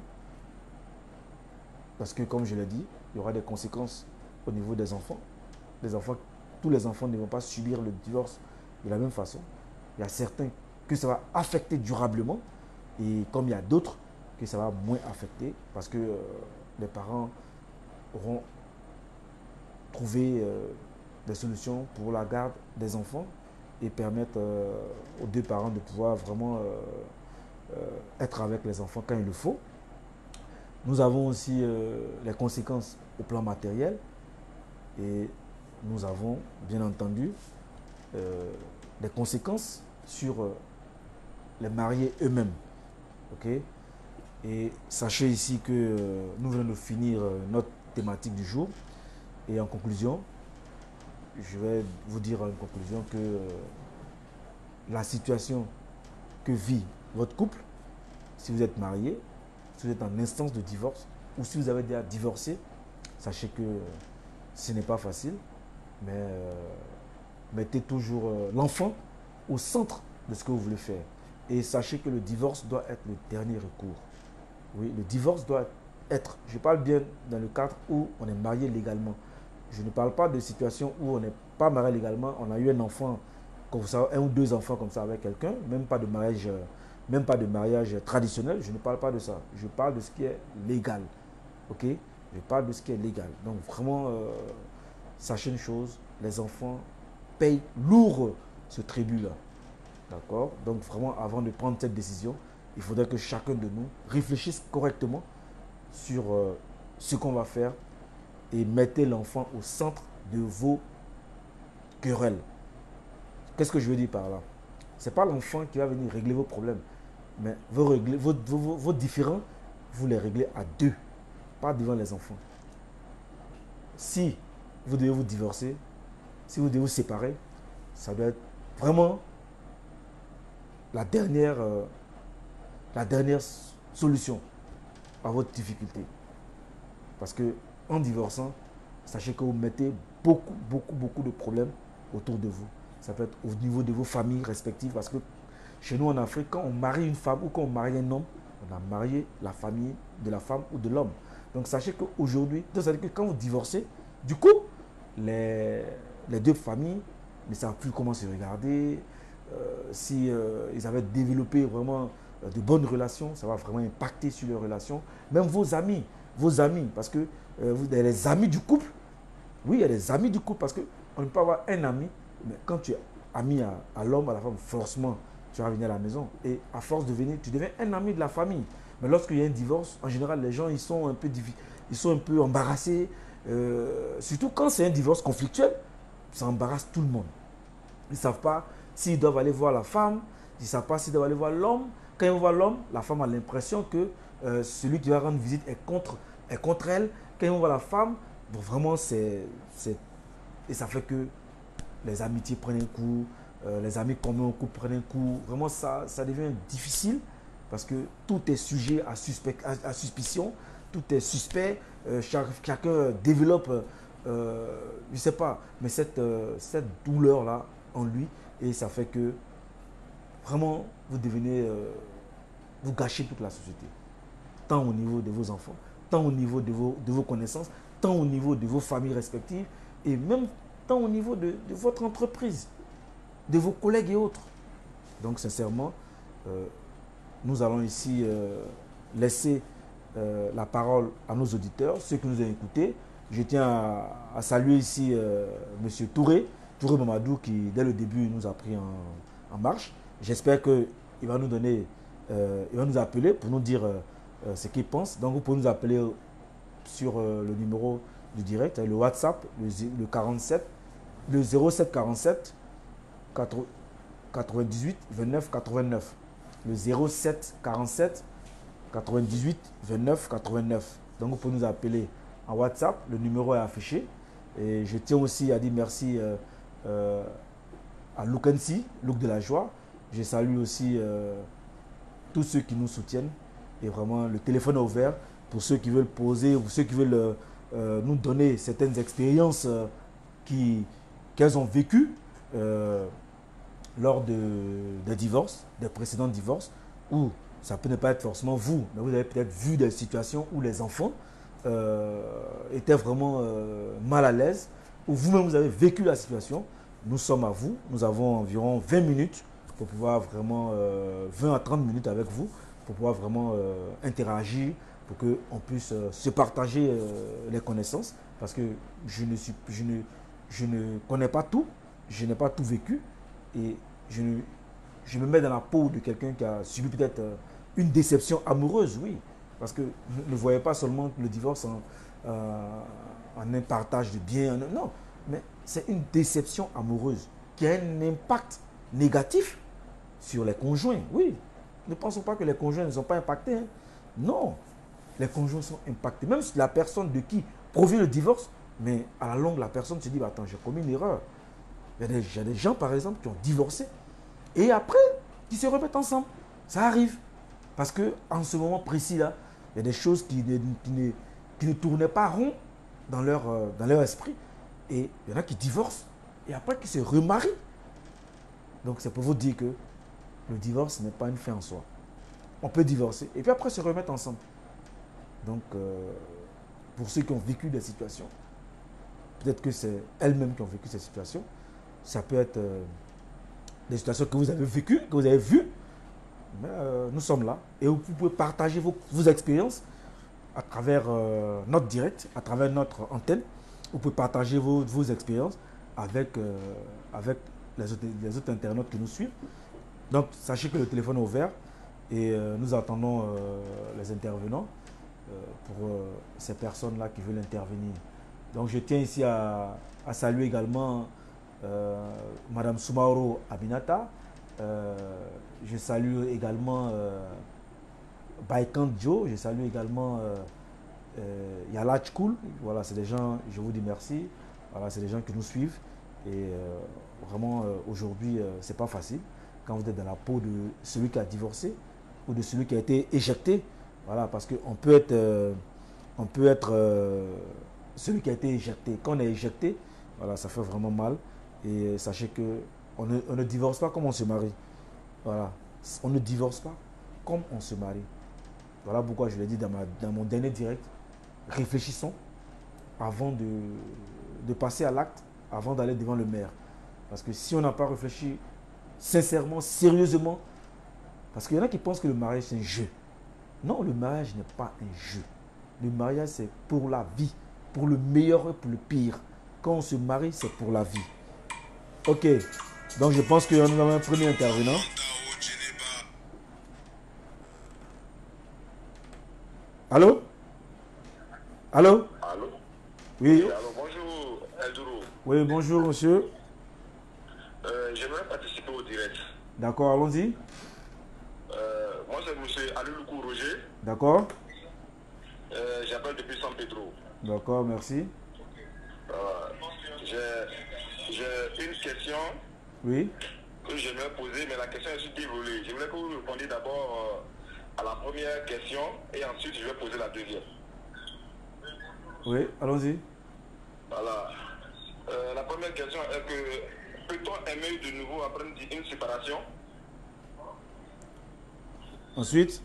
Parce que, comme je l'ai dit, il y aura des conséquences au niveau des enfants. Tous les enfants ne vont pas subir le divorce de la même façon. Il y a certains que ça va affecter durablement et comme il y a d'autres que ça va moins affecter parce que les parents auront trouvé des solutions pour la garde des enfants et permettre aux deux parents de pouvoir vraiment être avec les enfants quand il le faut. Nous avons aussi les conséquences au plan matériel et nous avons bien entendu des conséquences sur les mariés eux-mêmes. Okay? Et sachez ici que nous venons de finir notre thématique du jour. Et en conclusion, je vais vous dire en conclusion que la situation que vit votre couple, si vous êtes marié, si vous êtes en instance de divorce ou si vous avez déjà divorcé, sachez que ce n'est pas facile, mais mettez toujours l'enfant au centre de ce que vous voulez faire. Et sachez que le divorce doit être le dernier recours. Oui, le divorce doit être, je parle bien dans le cadre où on est marié légalement. Je ne parle pas de situation où on n'est pas marié légalement, on a eu un enfant, comme ça, un ou deux enfants comme ça avec quelqu'un, même pas de mariage traditionnel, je ne parle pas de ça. Je parle de ce qui est légal. Ok? Je parle de ce qui est légal. Donc vraiment, sachez une chose, les enfants payent lourd ce tribut-là. D'accord? Donc vraiment, avant de prendre cette décision, il faudrait que chacun de nous réfléchisse correctement sur ce qu'on va faire et mettez l'enfant au centre de vos querelles. Qu'est-ce que je veux dire par là? Ce n'est pas l'enfant qui va venir régler vos problèmes, mais vos différends, vous les réglez à deux, pas devant les enfants. Si vous devez vous divorcer, si vous devez vous séparer, ça doit être vraiment la dernière solution à votre difficulté. Parce que en divorçant, sachez que vous mettez beaucoup de problèmes autour de vous. Ça peut être au niveau de vos familles respectives. Parce que chez nous en Afrique, quand on marie une femme ou quand on marie un homme, on a marié la famille de la femme ou de l'homme. Donc sachez qu'aujourd'hui, c'est-à-dire que quand vous divorcez, du coup, les deux familles ne savent plus comment se regarder. Si ils avaient développé vraiment de bonnes relations, ça va vraiment impacter sur leurs relations. Même vos amis, parce que vous avez les amis du couple. Oui, il y a des amis du couple parce qu'on ne peut pas avoir un ami, mais quand tu es ami à l'homme, à la femme, forcément, tu vas venir à la maison. Et à force de venir, tu deviens un ami de la famille. Mais lorsqu'il y a un divorce, en général, les gens ils sont un peu embarrassés. Surtout quand c'est un divorce conflictuel, ça embarrasse tout le monde. Ils ne savent pas s'ils doivent aller voir la femme, ils ne savent pas s'ils doivent aller voir l'homme. Quand ils vont voir l'homme, la femme a l'impression que celui qui va rendre visite est contre elle. Quand ils vont voir la femme, bon, vraiment, et ça fait que les amitiés prennent un coup, les amis communs au couple prennent un coup. Vraiment, ça devient difficile parce que tout est sujet à suspicion, tout est suspect. Chacun développe, je ne sais pas, mais cette douleur-là en lui. Et ça fait que vraiment, vous gâchez toute la société. Tant au niveau de vos enfants, tant au niveau de vos connaissances, tant au niveau de vos familles respectives et même tant au niveau de votre entreprise, de vos collègues et autres. Donc sincèrement, nous allons ici laisser la parole à nos auditeurs, ceux qui nous ont écoutés. Je tiens à saluer ici M. Touré Mamadou qui dès le début nous a pris en marche. J'espère qu'il va nous donner, il va nous appeler pour nous dire ce qu'il pense. Donc vous pouvez nous appeler sur le numéro du direct, le WhatsApp, le 47, le 07 47 98 29 89. Le 07 47 98 29 89. Donc vous pouvez nous appeler en WhatsApp, le numéro est affiché. Et je tiens aussi à dire merci à Lukensi, Look de la joie. Je salue aussi tous ceux qui nous soutiennent. Et vraiment, le téléphone est ouvert pour ceux qui veulent poser, ou ceux qui veulent nous donner certaines expériences qu'elles ont vécues lors des divorces, des précédents divorces, ou ça peut ne pas être forcément vous, mais vous avez peut-être vu des situations où les enfants étaient vraiment mal à l'aise, ou vous-même vous avez vécu la situation. Nous sommes à vous, nous avons environ 20 minutes pour pouvoir vraiment, 20 à 30 minutes avec vous, pour pouvoir vraiment interagir, pour qu'on puisse se partager les connaissances, parce que je ne connais pas tout, je n'ai pas tout vécu, et je me mets dans la peau de quelqu'un qui a subi peut-être une déception amoureuse, oui. Parce que ne voyez pas seulement le divorce en un partage de biens, non. Mais c'est une déception amoureuse qui a un impact négatif sur les conjoints, oui. Ne pensons pas que les conjoints ne sont pas impactés, hein. Non, les conjoints sont impactés. Même si la personne de qui provient le divorce, mais à la longue, la personne se dit, bah, attends, j'ai commis une erreur. Il y a des gens, par exemple, qui ont divorcé et après, qui se remettent ensemble. Ça arrive. Parce qu'en ce moment précis-là, il y a des choses qui ne tournaient pas rond dans leur esprit. Et il y en a qui divorcent et après qui se remarient. Donc c'est pour vous dire que le divorce n'est pas une fin en soi. On peut divorcer et puis après se remettre ensemble. Donc pour ceux qui ont vécu des situations, peut-être que c'est elles-mêmes qui ont vécu ces situations. Ça peut être des situations que vous avez vécues, que vous avez vues. Mais nous sommes là et vous pouvez partager vos expériences à travers notre direct, à travers notre antenne. Vous pouvez partager vos expériences avec les autres internautes qui nous suivent. Donc, sachez que le téléphone est ouvert et nous attendons les intervenants pour ces personnes-là qui veulent intervenir. Donc, je tiens ici à saluer également Madame Soumaoro Abinata. Je salue également Baikant Joe. Je salue également Yalach Cool. Voilà, c'est des gens, je vous dis merci. Voilà, c'est des gens qui nous suivent. Et vraiment, aujourd'hui, c'est pas facile quand vous êtes dans la peau de celui qui a divorcé ou de celui qui a été éjecté. Voilà, parce qu'on peut être celui qui a été éjecté. Quand on est éjecté, voilà, ça fait vraiment mal. Et sachez que on ne divorce pas comme on se marie. Voilà, on ne divorce pas comme on se marie. Voilà pourquoi je l'ai dit dans mon dernier direct. Réfléchissons avant de passer à l'acte, avant d'aller devant le maire. Parce que si on n'a pas réfléchi sincèrement, sérieusement, parce qu'il y en a qui pensent que le mariage c'est un jeu. Non, le mariage n'est pas un jeu. Le mariage c'est pour la vie, pour le meilleur et pour le pire. Quand on se marie, c'est pour la vie. Ok, donc je pense que nous avons un premier intervenant. Allô? Allô? Allô? Oui. Alors bonjour Eldouro. Oui, bonjour monsieur. J'aimerais participer au direct. D'accord, allons-y. Moi c'est monsieur Alouloukou Roger. D'accord. J'appelle depuis San Pedro. D'accord, merci. J'ai une question Oui. que j'aimerais poser, mais la question est sur dévolée. J'aimerais que vous répondiez d'abord à la première question et ensuite je vais poser la deuxième. Oui, allons-y. Voilà. La première question est que peut-on aimer de nouveau après une séparation? Ensuite,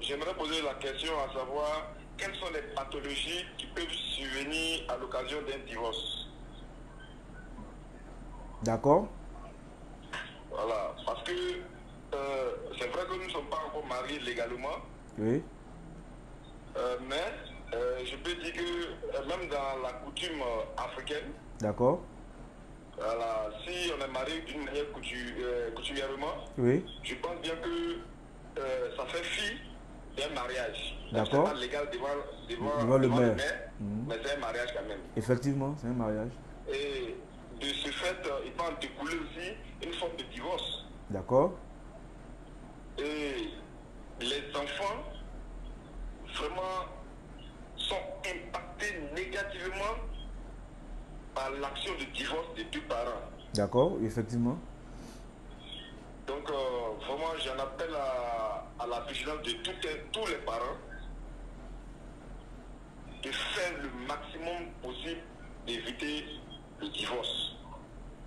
j'aimerais poser la question à savoir quelles sont les pathologies qui peuvent survenir à l'occasion d'un divorce. d'accord. Voilà, parce que c'est vrai que nous ne sommes pas encore mariés légalement, Oui. mais je peux dire que même dans la coutume africaine, D'accord. voilà, si on est marié d'une manière coutumièrement, Oui. je pense bien que ça fait fi c'est un mariage. D'accord. C'est pas légal devant Devant le le maire. maire, mais c'est un mariage quand même. Effectivement, c'est un mariage. Et de ce fait, il peut en découler aussi une forme de divorce. D'accord. Et les enfants, vraiment, sont impactés négativement par l'action de divorce des deux parents. D'accord, effectivement. Donc, vraiment, j'en appelle à la vigilance de tous les parents de faire le maximum possible d'éviter le divorce.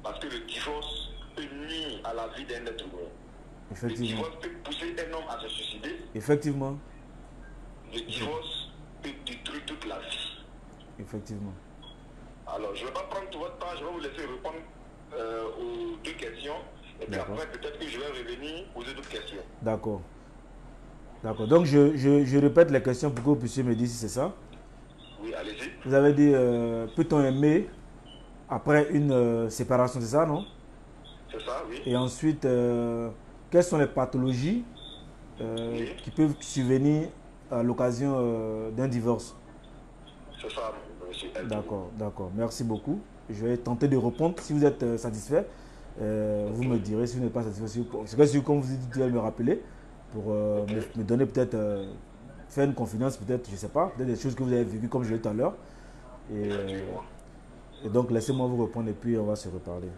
Parce que le divorce peut nuire à la vie d'un être humain. Le Effectivement. divorce peut pousser un homme à se suicider. Effectivement. Le divorce peut détruire toute la vie. Effectivement. Alors, je ne vais pas prendre tout votre temps, je vais vous laisser répondre aux deux questions. Et puis après, peut-être que je vais revenir poser d'autres questions. D'accord. D'accord. Donc, je répète les questions pour que vous puissiez me dire si c'est ça. Oui, allez-y. Vous avez dit, peut-on aimer après une séparation, c'est ça, non? C'est ça, oui. Et ensuite, quelles sont les pathologies Oui. qui peuvent survenir à l'occasion d'un divorce? C'est ça, monsieur. D'accord, d'accord. Merci beaucoup. Je vais tenter de répondre. Si vous êtes satisfait, vous me direz. Si vous n'êtes pas satisfait, c'est que comme vous dites, vous allez me rappeler pour me donner peut-être, faire une confidence, peut-être, je ne sais pas, peut-être des choses que vous avez vécues comme je l'ai dit tout à l'heure. Et donc, laissez-moi vous répondre et puis on va se reparler.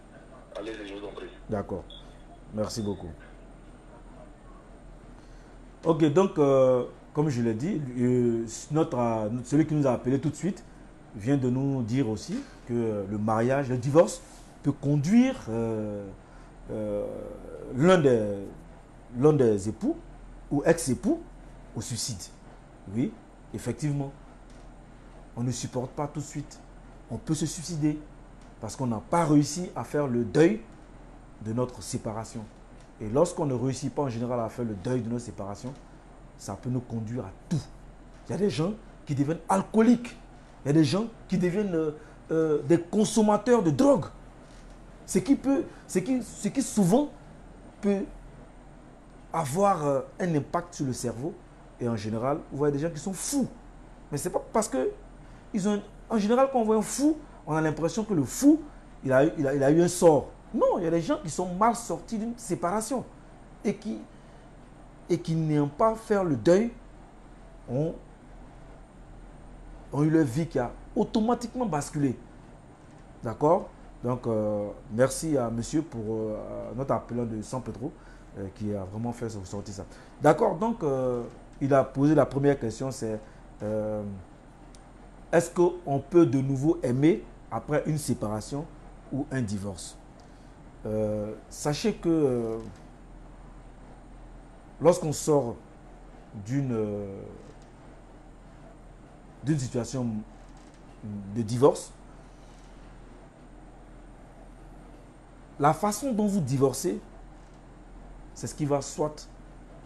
Allez-y, je vous en prie. D'accord. Merci beaucoup. Ok, donc, comme je l'ai dit, celui qui nous a appelé tout de suite vient de nous dire aussi que le mariage, le divorce peut conduire l'un des époux ou ex-époux au suicide. Oui, effectivement. On ne supporte pas tout de suite. On peut se suicider parce qu'on n'a pas réussi à faire le deuil de notre séparation. Et lorsqu'on ne réussit pas en général à faire le deuil de notre séparation, ça peut nous conduire à tout. Il y a des gens qui deviennent alcooliques. Il y a des gens qui deviennent des consommateurs de drogue. Ce qui souvent peut avoir un impact sur le cerveau. Et en général, vous voyez des gens qui sont fous. Mais ce n'est pas parce que en général, quand on voit un fou, on a l'impression que le fou, il a eu un sort. Non, il y a des gens qui sont mal sortis d'une séparation et qui n'aiment pas faire le deuil, ont eu leur vie qui a automatiquement basculé. D'accord? Donc, merci à monsieur pour notre appelant de San Pedro qui a vraiment fait sortir ça. D'accord? Donc, il a posé la première question, c'est est-ce qu'on peut de nouveau aimer après une séparation ou un divorce? Sachez que lorsqu'on sort d'une situation de divorce, la façon dont vous divorcez, c'est ce qui va soit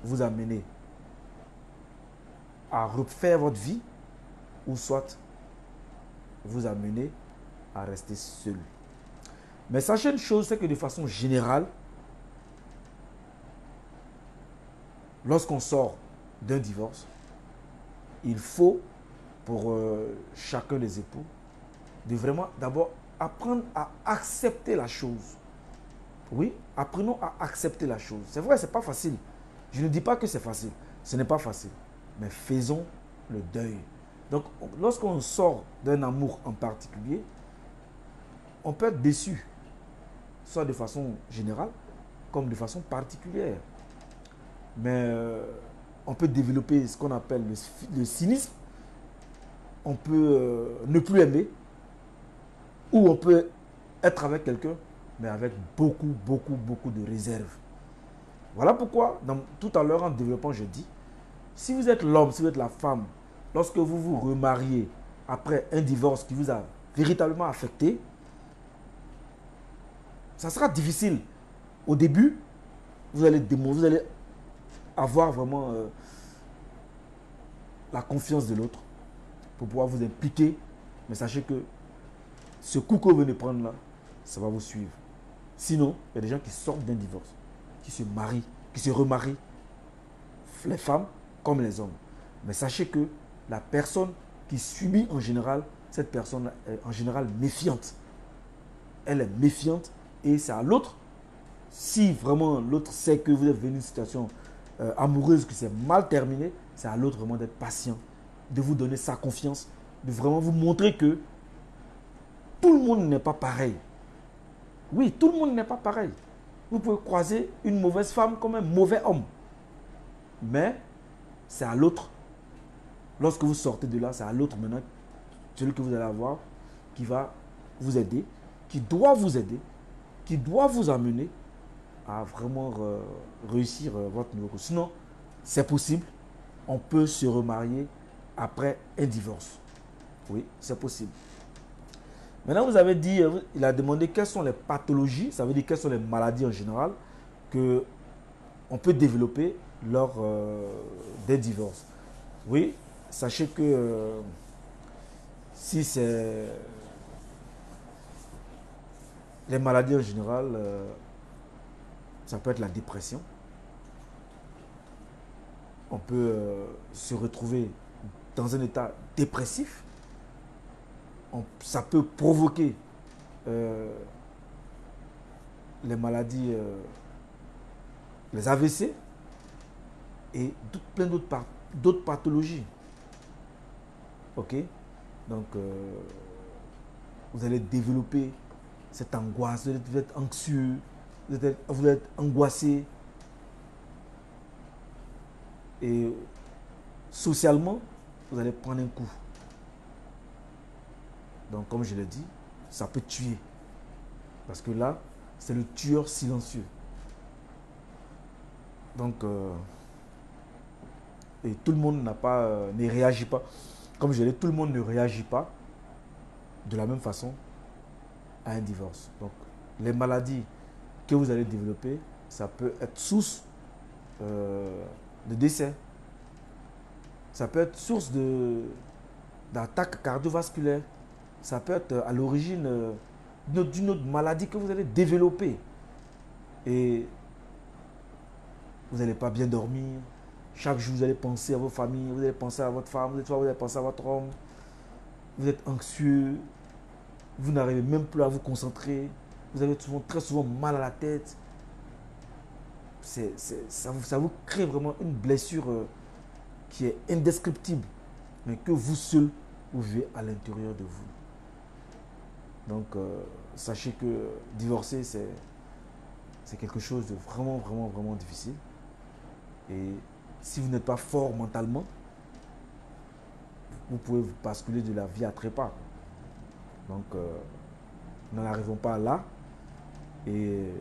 vous amener à refaire votre vie ou soit vous amener à rester seul. Mais sachez une chose, c'est que de façon générale, lorsqu'on sort d'un divorce, il faut pour chacun des époux de vraiment d'abord apprendre à accepter la chose. Oui, apprenons à accepter la chose. C'est vrai, ce n'est pas facile. Je ne dis pas que c'est facile. Ce n'est pas facile. Mais faisons le deuil. Donc, lorsqu'on sort d'un amour en particulier, on peut être déçu, soit de façon générale, comme de façon particulière. Mais on peut développer ce qu'on appelle le cynisme. On peut ne plus aimer. Ou on peut être avec quelqu'un, mais avec beaucoup de réserve. Voilà pourquoi, tout à l'heure en développant, je dis, si vous êtes l'homme, si vous êtes la femme, lorsque vous vous remariez après un divorce qui vous a véritablement affecté, ça sera difficile. Au début, vous allez avoir vraiment la confiance de l'autre pour pouvoir vous impliquer. Mais sachez que ce coup que vous venez prendre là, ça va vous suivre. Sinon, il y a des gens qui sortent d'un divorce, qui se marient, qui se remarient. Les femmes comme les hommes. Mais sachez que la personne qui subit en général, cette personne est en général méfiante. Elle est méfiante et c'est à l'autre. Si vraiment l'autre sait que vous êtes venu une situation amoureuse, que c'est mal terminé, c'est à l'autre vraiment d'être patient, de vous donner sa confiance, de vraiment vous montrer que tout le monde n'est pas pareil. Oui, tout le monde n'est pas pareil. Vous pouvez croiser une mauvaise femme comme un mauvais homme. Mais c'est à l'autre. Lorsque vous sortez de là, c'est à l'autre maintenant, celui que vous allez avoir, qui va vous aider, qui doit vous aider, qui doit vous amener à vraiment réussir votre nouveau couple. Sinon, c'est possible. On peut se remarier après un divorce. Oui, c'est possible. Maintenant, vous avez dit, il a demandé quelles sont les pathologies, ça veut dire quelles sont les maladies en général que on peut développer lors des divorces. Oui, sachez que si c'est les maladies en général, ça peut être la dépression. On peut se retrouver dans un état dépressif. Ça peut provoquer les maladies, les AVC et plein d'autres pathologies. Ok? Donc, vous allez développer cette angoisse, vous êtes anxieux, vous êtes angoissé. Et socialement, vous allez prendre un coup. Donc, comme je l'ai dit, ça peut tuer. Parce que là, c'est le tueur silencieux. Donc, et tout le monde ne réagit pas. Comme je l'ai dit, tout le monde ne réagit pas de la même façon à un divorce. Donc, les maladies que vous allez développer, ça peut être source de décès. Ça peut être source d'attaque cardiovasculaire. Ça peut être à l'origine d'une autre maladie que vous allez développer. Et vous n'allez pas bien dormir. Chaque jour, vous allez penser à vos familles, vous allez penser à votre femme, vous allez penser à votre homme. Vous êtes anxieux. Vous n'arrivez même plus à vous concentrer. Vous avez très souvent mal à la tête. Ça vous crée vraiment une blessure qui est indescriptible, mais que vous seul, vous vivez à l'intérieur de vous. Donc, sachez que divorcer, c'est quelque chose de vraiment, vraiment, vraiment difficile. Et si vous n'êtes pas fort mentalement, vous pouvez vous basculer de la vie à trépas. Donc, n'en arrivons pas là. Et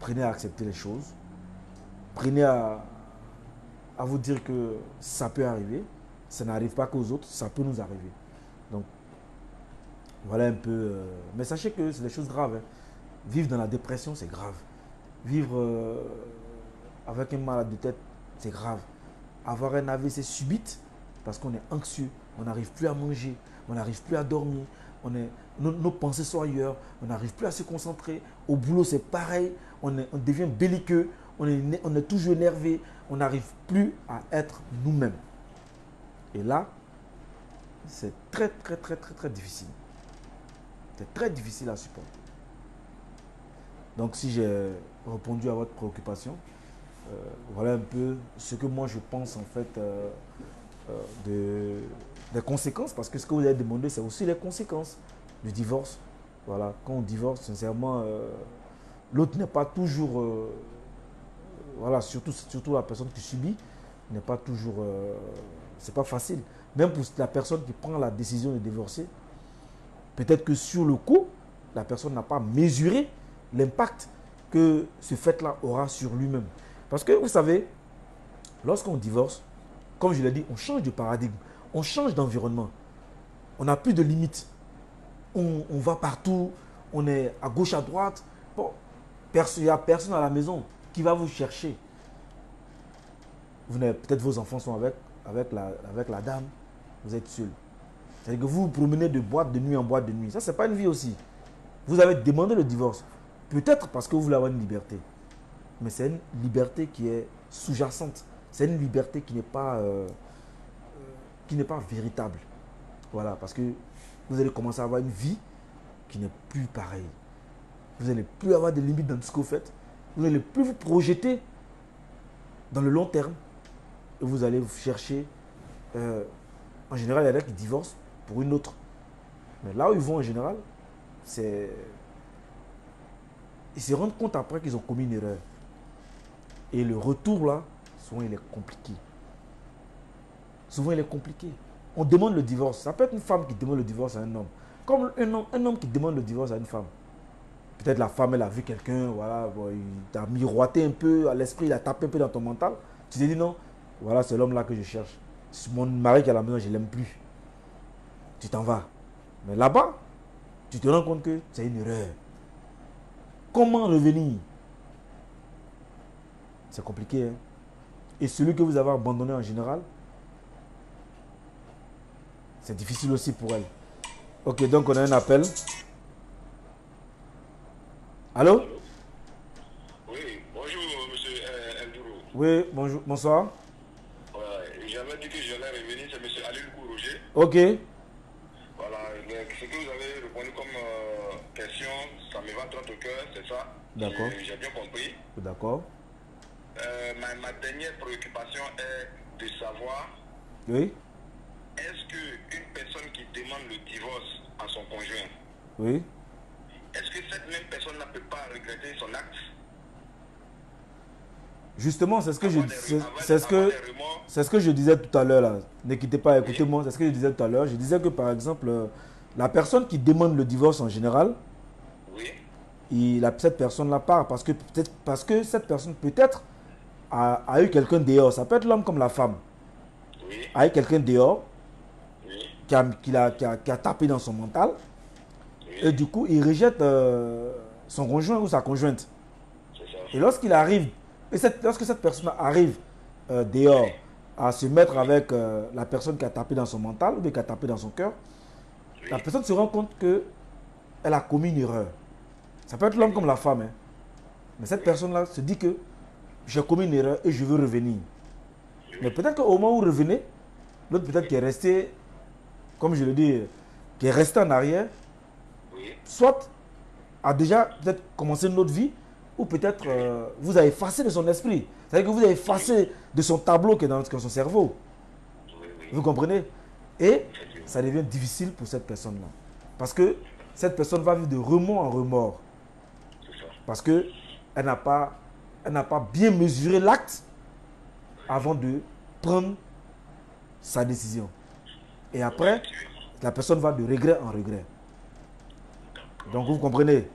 prenez à accepter les choses. Prenez à vous dire que ça peut arriver. Ça n'arrive pas qu'aux autres, ça peut nous arriver. Donc, voilà un peu. Mais sachez que c'est des choses graves. Hein. Vivre dans la dépression, c'est grave. Vivre avec un mal de tête, c'est grave. Avoir un AVC subite, parce qu'on est anxieux, on n'arrive plus à manger, on n'arrive plus à dormir, nos pensées sont ailleurs, on n'arrive plus à se concentrer. Au boulot, c'est pareil, on devient belliqueux, on est toujours énervé, on n'arrive plus à être nous-mêmes. Et là, c'est très, très, très, très, très difficile. C'est très difficile à supporter. Donc, si j'ai répondu à votre préoccupation, voilà un peu ce que moi je pense en fait des conséquences, parce que ce que vous avez demandé, c'est aussi les conséquences du divorce. Voilà, quand on divorce, sincèrement, l'autre n'est pas toujours, voilà, surtout la personne qui subit, n'est pas toujours, c'est pas facile. Même pour la personne qui prend la décision de divorcer, peut-être que sur le coup, la personne n'a pas mesuré l'impact que ce fait-là aura sur lui-même. Parce que vous savez, lorsqu'on divorce, comme je l'ai dit, on change de paradigme, on change d'environnement. On n'a plus de limites. On va partout, on est à gauche, à droite. Bon, il n'y a personne à la maison qui va vous chercher. Peut-être vos enfants sont avec la dame, vous êtes seul. C'est-à-dire que vous vous promenez de boîte de nuit en boîte de nuit. Ça, ce n'est pas une vie aussi. Vous avez demandé le divorce. Peut-être parce que vous voulez avoir une liberté. Mais c'est une liberté qui est sous-jacente. c'est une liberté qui n'est pas véritable. Voilà, parce que vous allez commencer à avoir une vie qui n'est plus pareille. Vous n'allez plus avoir de limites dans ce que vous faites. Vous n'allez plus vous projeter dans le long terme. Et vous allez vous chercher. En général, il y en a qui divorcent pour une autre. Mais là où ils vont en général, c'est... Ils se rendent compte après qu'ils ont commis une erreur. Et le retour là, souvent il est compliqué. Souvent il est compliqué. On demande le divorce. Ça peut être une femme qui demande le divorce à un homme. Comme un homme qui demande le divorce à une femme. Peut-être la femme, elle a vu quelqu'un, voilà, bon, il t'a miroité un peu à l'esprit, il a tapé un peu dans ton mental. Tu t'es dit non, voilà, c'est l'homme là que je cherche. Mon mari qui est à la maison, je ne l'aime plus. Tu t'en vas. Mais là-bas, tu te rends compte que c'est une erreur. Comment revenir? C'est compliqué. Hein? Et celui que vous avez abandonné en général, c'est difficile aussi pour elle. Ok, donc on a un appel. Allô? Oui, bonjour, monsieur Ndouro. Oui, bonjour, bonsoir. Ouais, j'avais dit que j'allais revenir, c'est monsieur Alil Roger. Ok, Voilà, ce que vous avez répondu comme question, ça me va trop au cœur, c'est ça. D'accord. J'ai bien compris. d'accord. Ma dernière préoccupation est de savoir, Oui, est-ce qu'une personne qui demande le divorce à son conjoint, oui. est-ce que cette même personne ne peut pas regretter son acte? Justement, c'est ce que Avoir des remords? c'est ce que je disais tout à l'heure là. Ne quittez pas, écoutez-moi, c'est ce que je disais tout à l'heure. Je disais que par exemple, la personne qui demande le divorce en général, Oui, cette personne-là part parce que cette personne peut-être a eu quelqu'un dehors. Ça peut être l'homme comme la femme. oui, A eu quelqu'un dehors oui, qui a tapé dans son mental. oui, Et du coup, il rejette son conjoint ou sa conjointe. c'est ça. Et lorsqu'il arrive, lorsque cette personne arrive dehors à se mettre avec la personne qui a tapé dans son mental ou bien qui a tapé dans son cœur, la personne se rend compte qu'elle a commis une erreur. Ça peut être l'homme comme la femme. Hein. Mais cette personne-là se dit que j'ai commis une erreur et je veux revenir. Mais peut-être qu'au moment où vous revenez, l'autre peut-être qui est resté, comme je le dis, qui est resté en arrière, Oui, soit a déjà peut-être commencé une autre vie, ou peut-être vous avez effacé de son esprit. C'est-à-dire que vous avez effacé de son tableau qui est dans son cerveau. oui, oui, Vous comprenez? Et ça devient difficile pour cette personne-là. Parce que cette personne va vivre de remords en remords. c'est ça. Parce qu'elle n'a pas bien mesuré l'acte avant de prendre sa décision. Et après, la personne va de regret en regret. Donc vous comprenez?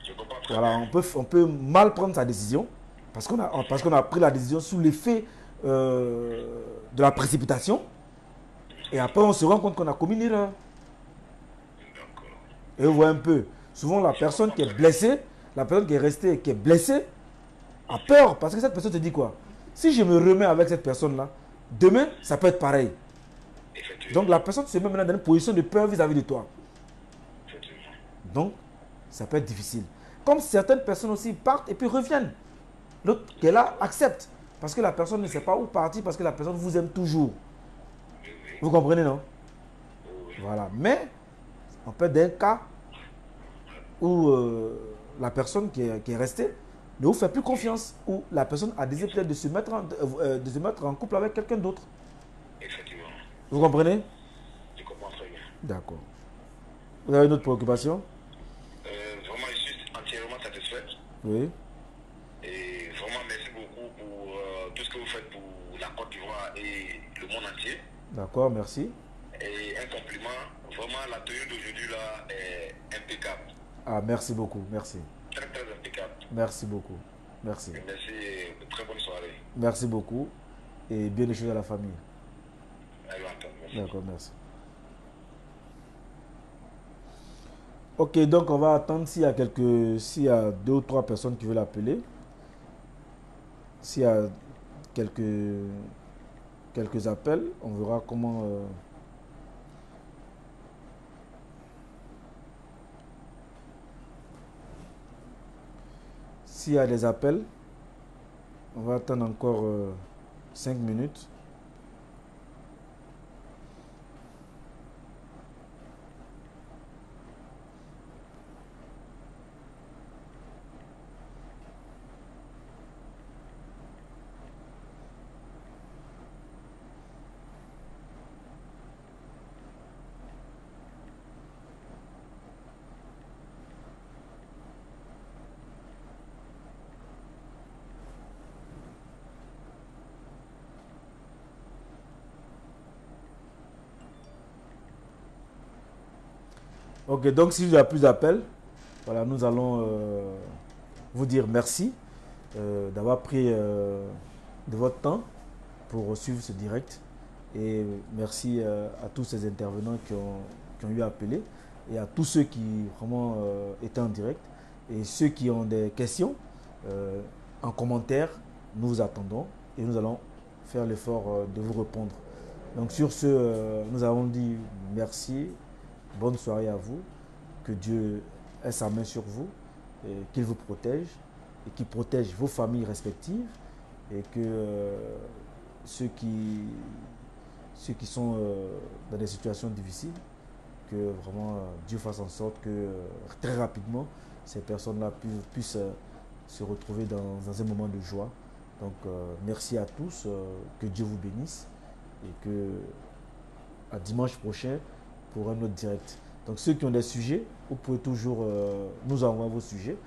Je comprends très Voilà, bien. on peut mal prendre sa décision parce qu'on a pris la décision sous l'effet de la précipitation. Et après, on se rend compte qu'on a commis une erreur. D'accord. Et vous voyez un peu, souvent la personne qui est blessée, la personne qui est restée, qui est blessée, a peur parce que cette personne te dit quoi? Si je me remets avec cette personne-là, demain, ça peut être pareil. Effectivement. Donc la personne se met maintenant dans une position de peur vis-à-vis de toi. Effectivement. Donc, ça peut être difficile. Comme certaines personnes aussi partent et puis reviennent. L'autre qui est là accepte. Parce que la personne ne sait pas où partir, parce que la personne vous aime toujours. Vous comprenez, non? Voilà. Mais, on peut être d'un cas où la personne qui est restée ne vous fait plus confiance, ou la personne a décidé peut-être de se mettre en couple avec quelqu'un d'autre. Effectivement. Vous comprenez? Je comprends très bien. D'accord. Vous avez une autre préoccupation? Vraiment, je suis entièrement satisfait. Oui. Et vraiment, merci beaucoup pour tout ce que vous faites pour la Côte d'Ivoire et le monde entier. D'accord, merci. Et un compliment, vraiment, la tenue d'aujourd'hui là est impeccable. Ah, merci beaucoup, merci. Très, très impeccable. Merci beaucoup. Merci. Et merci, très bonne soirée. Merci beaucoup. Et bien des choses à la famille. À bientôt. Merci. D'accord, merci. Ok, donc on va attendre s'il y a 2 ou 3 personnes qui veulent appeler. S'il y a quelques appels, on verra comment... S'il y a des appels, on va attendre encore 5 minutes. Ok, donc s'il n'y a plus d'appels, voilà, nous allons vous dire merci d'avoir pris de votre temps pour suivre ce direct. Et merci à tous ces intervenants qui ont eu appelé et à tous ceux qui vraiment étaient en direct. Et ceux qui ont des questions, en commentaire, nous vous attendons et nous allons faire l'effort de vous répondre. Donc sur ce, nous avons dit merci. Bonne soirée à vous, que Dieu ait sa main sur vous, qu'il vous protège et qu'il protège vos familles respectives et que ceux qui sont dans des situations difficiles, que vraiment Dieu fasse en sorte que très rapidement ces personnes-là puissent se retrouver dans un moment de joie. Donc merci à tous, que Dieu vous bénisse et que à dimanche prochain pour un autre direct. Donc ceux qui ont des sujets, vous pouvez toujours nous envoyer vos sujets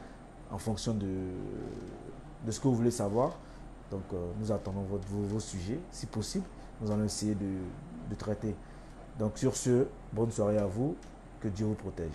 en fonction de ce que vous voulez savoir. Donc nous attendons vos sujets. Si possible, nous allons essayer de traiter. Donc sur ce, bonne soirée à vous. Que Dieu vous protège.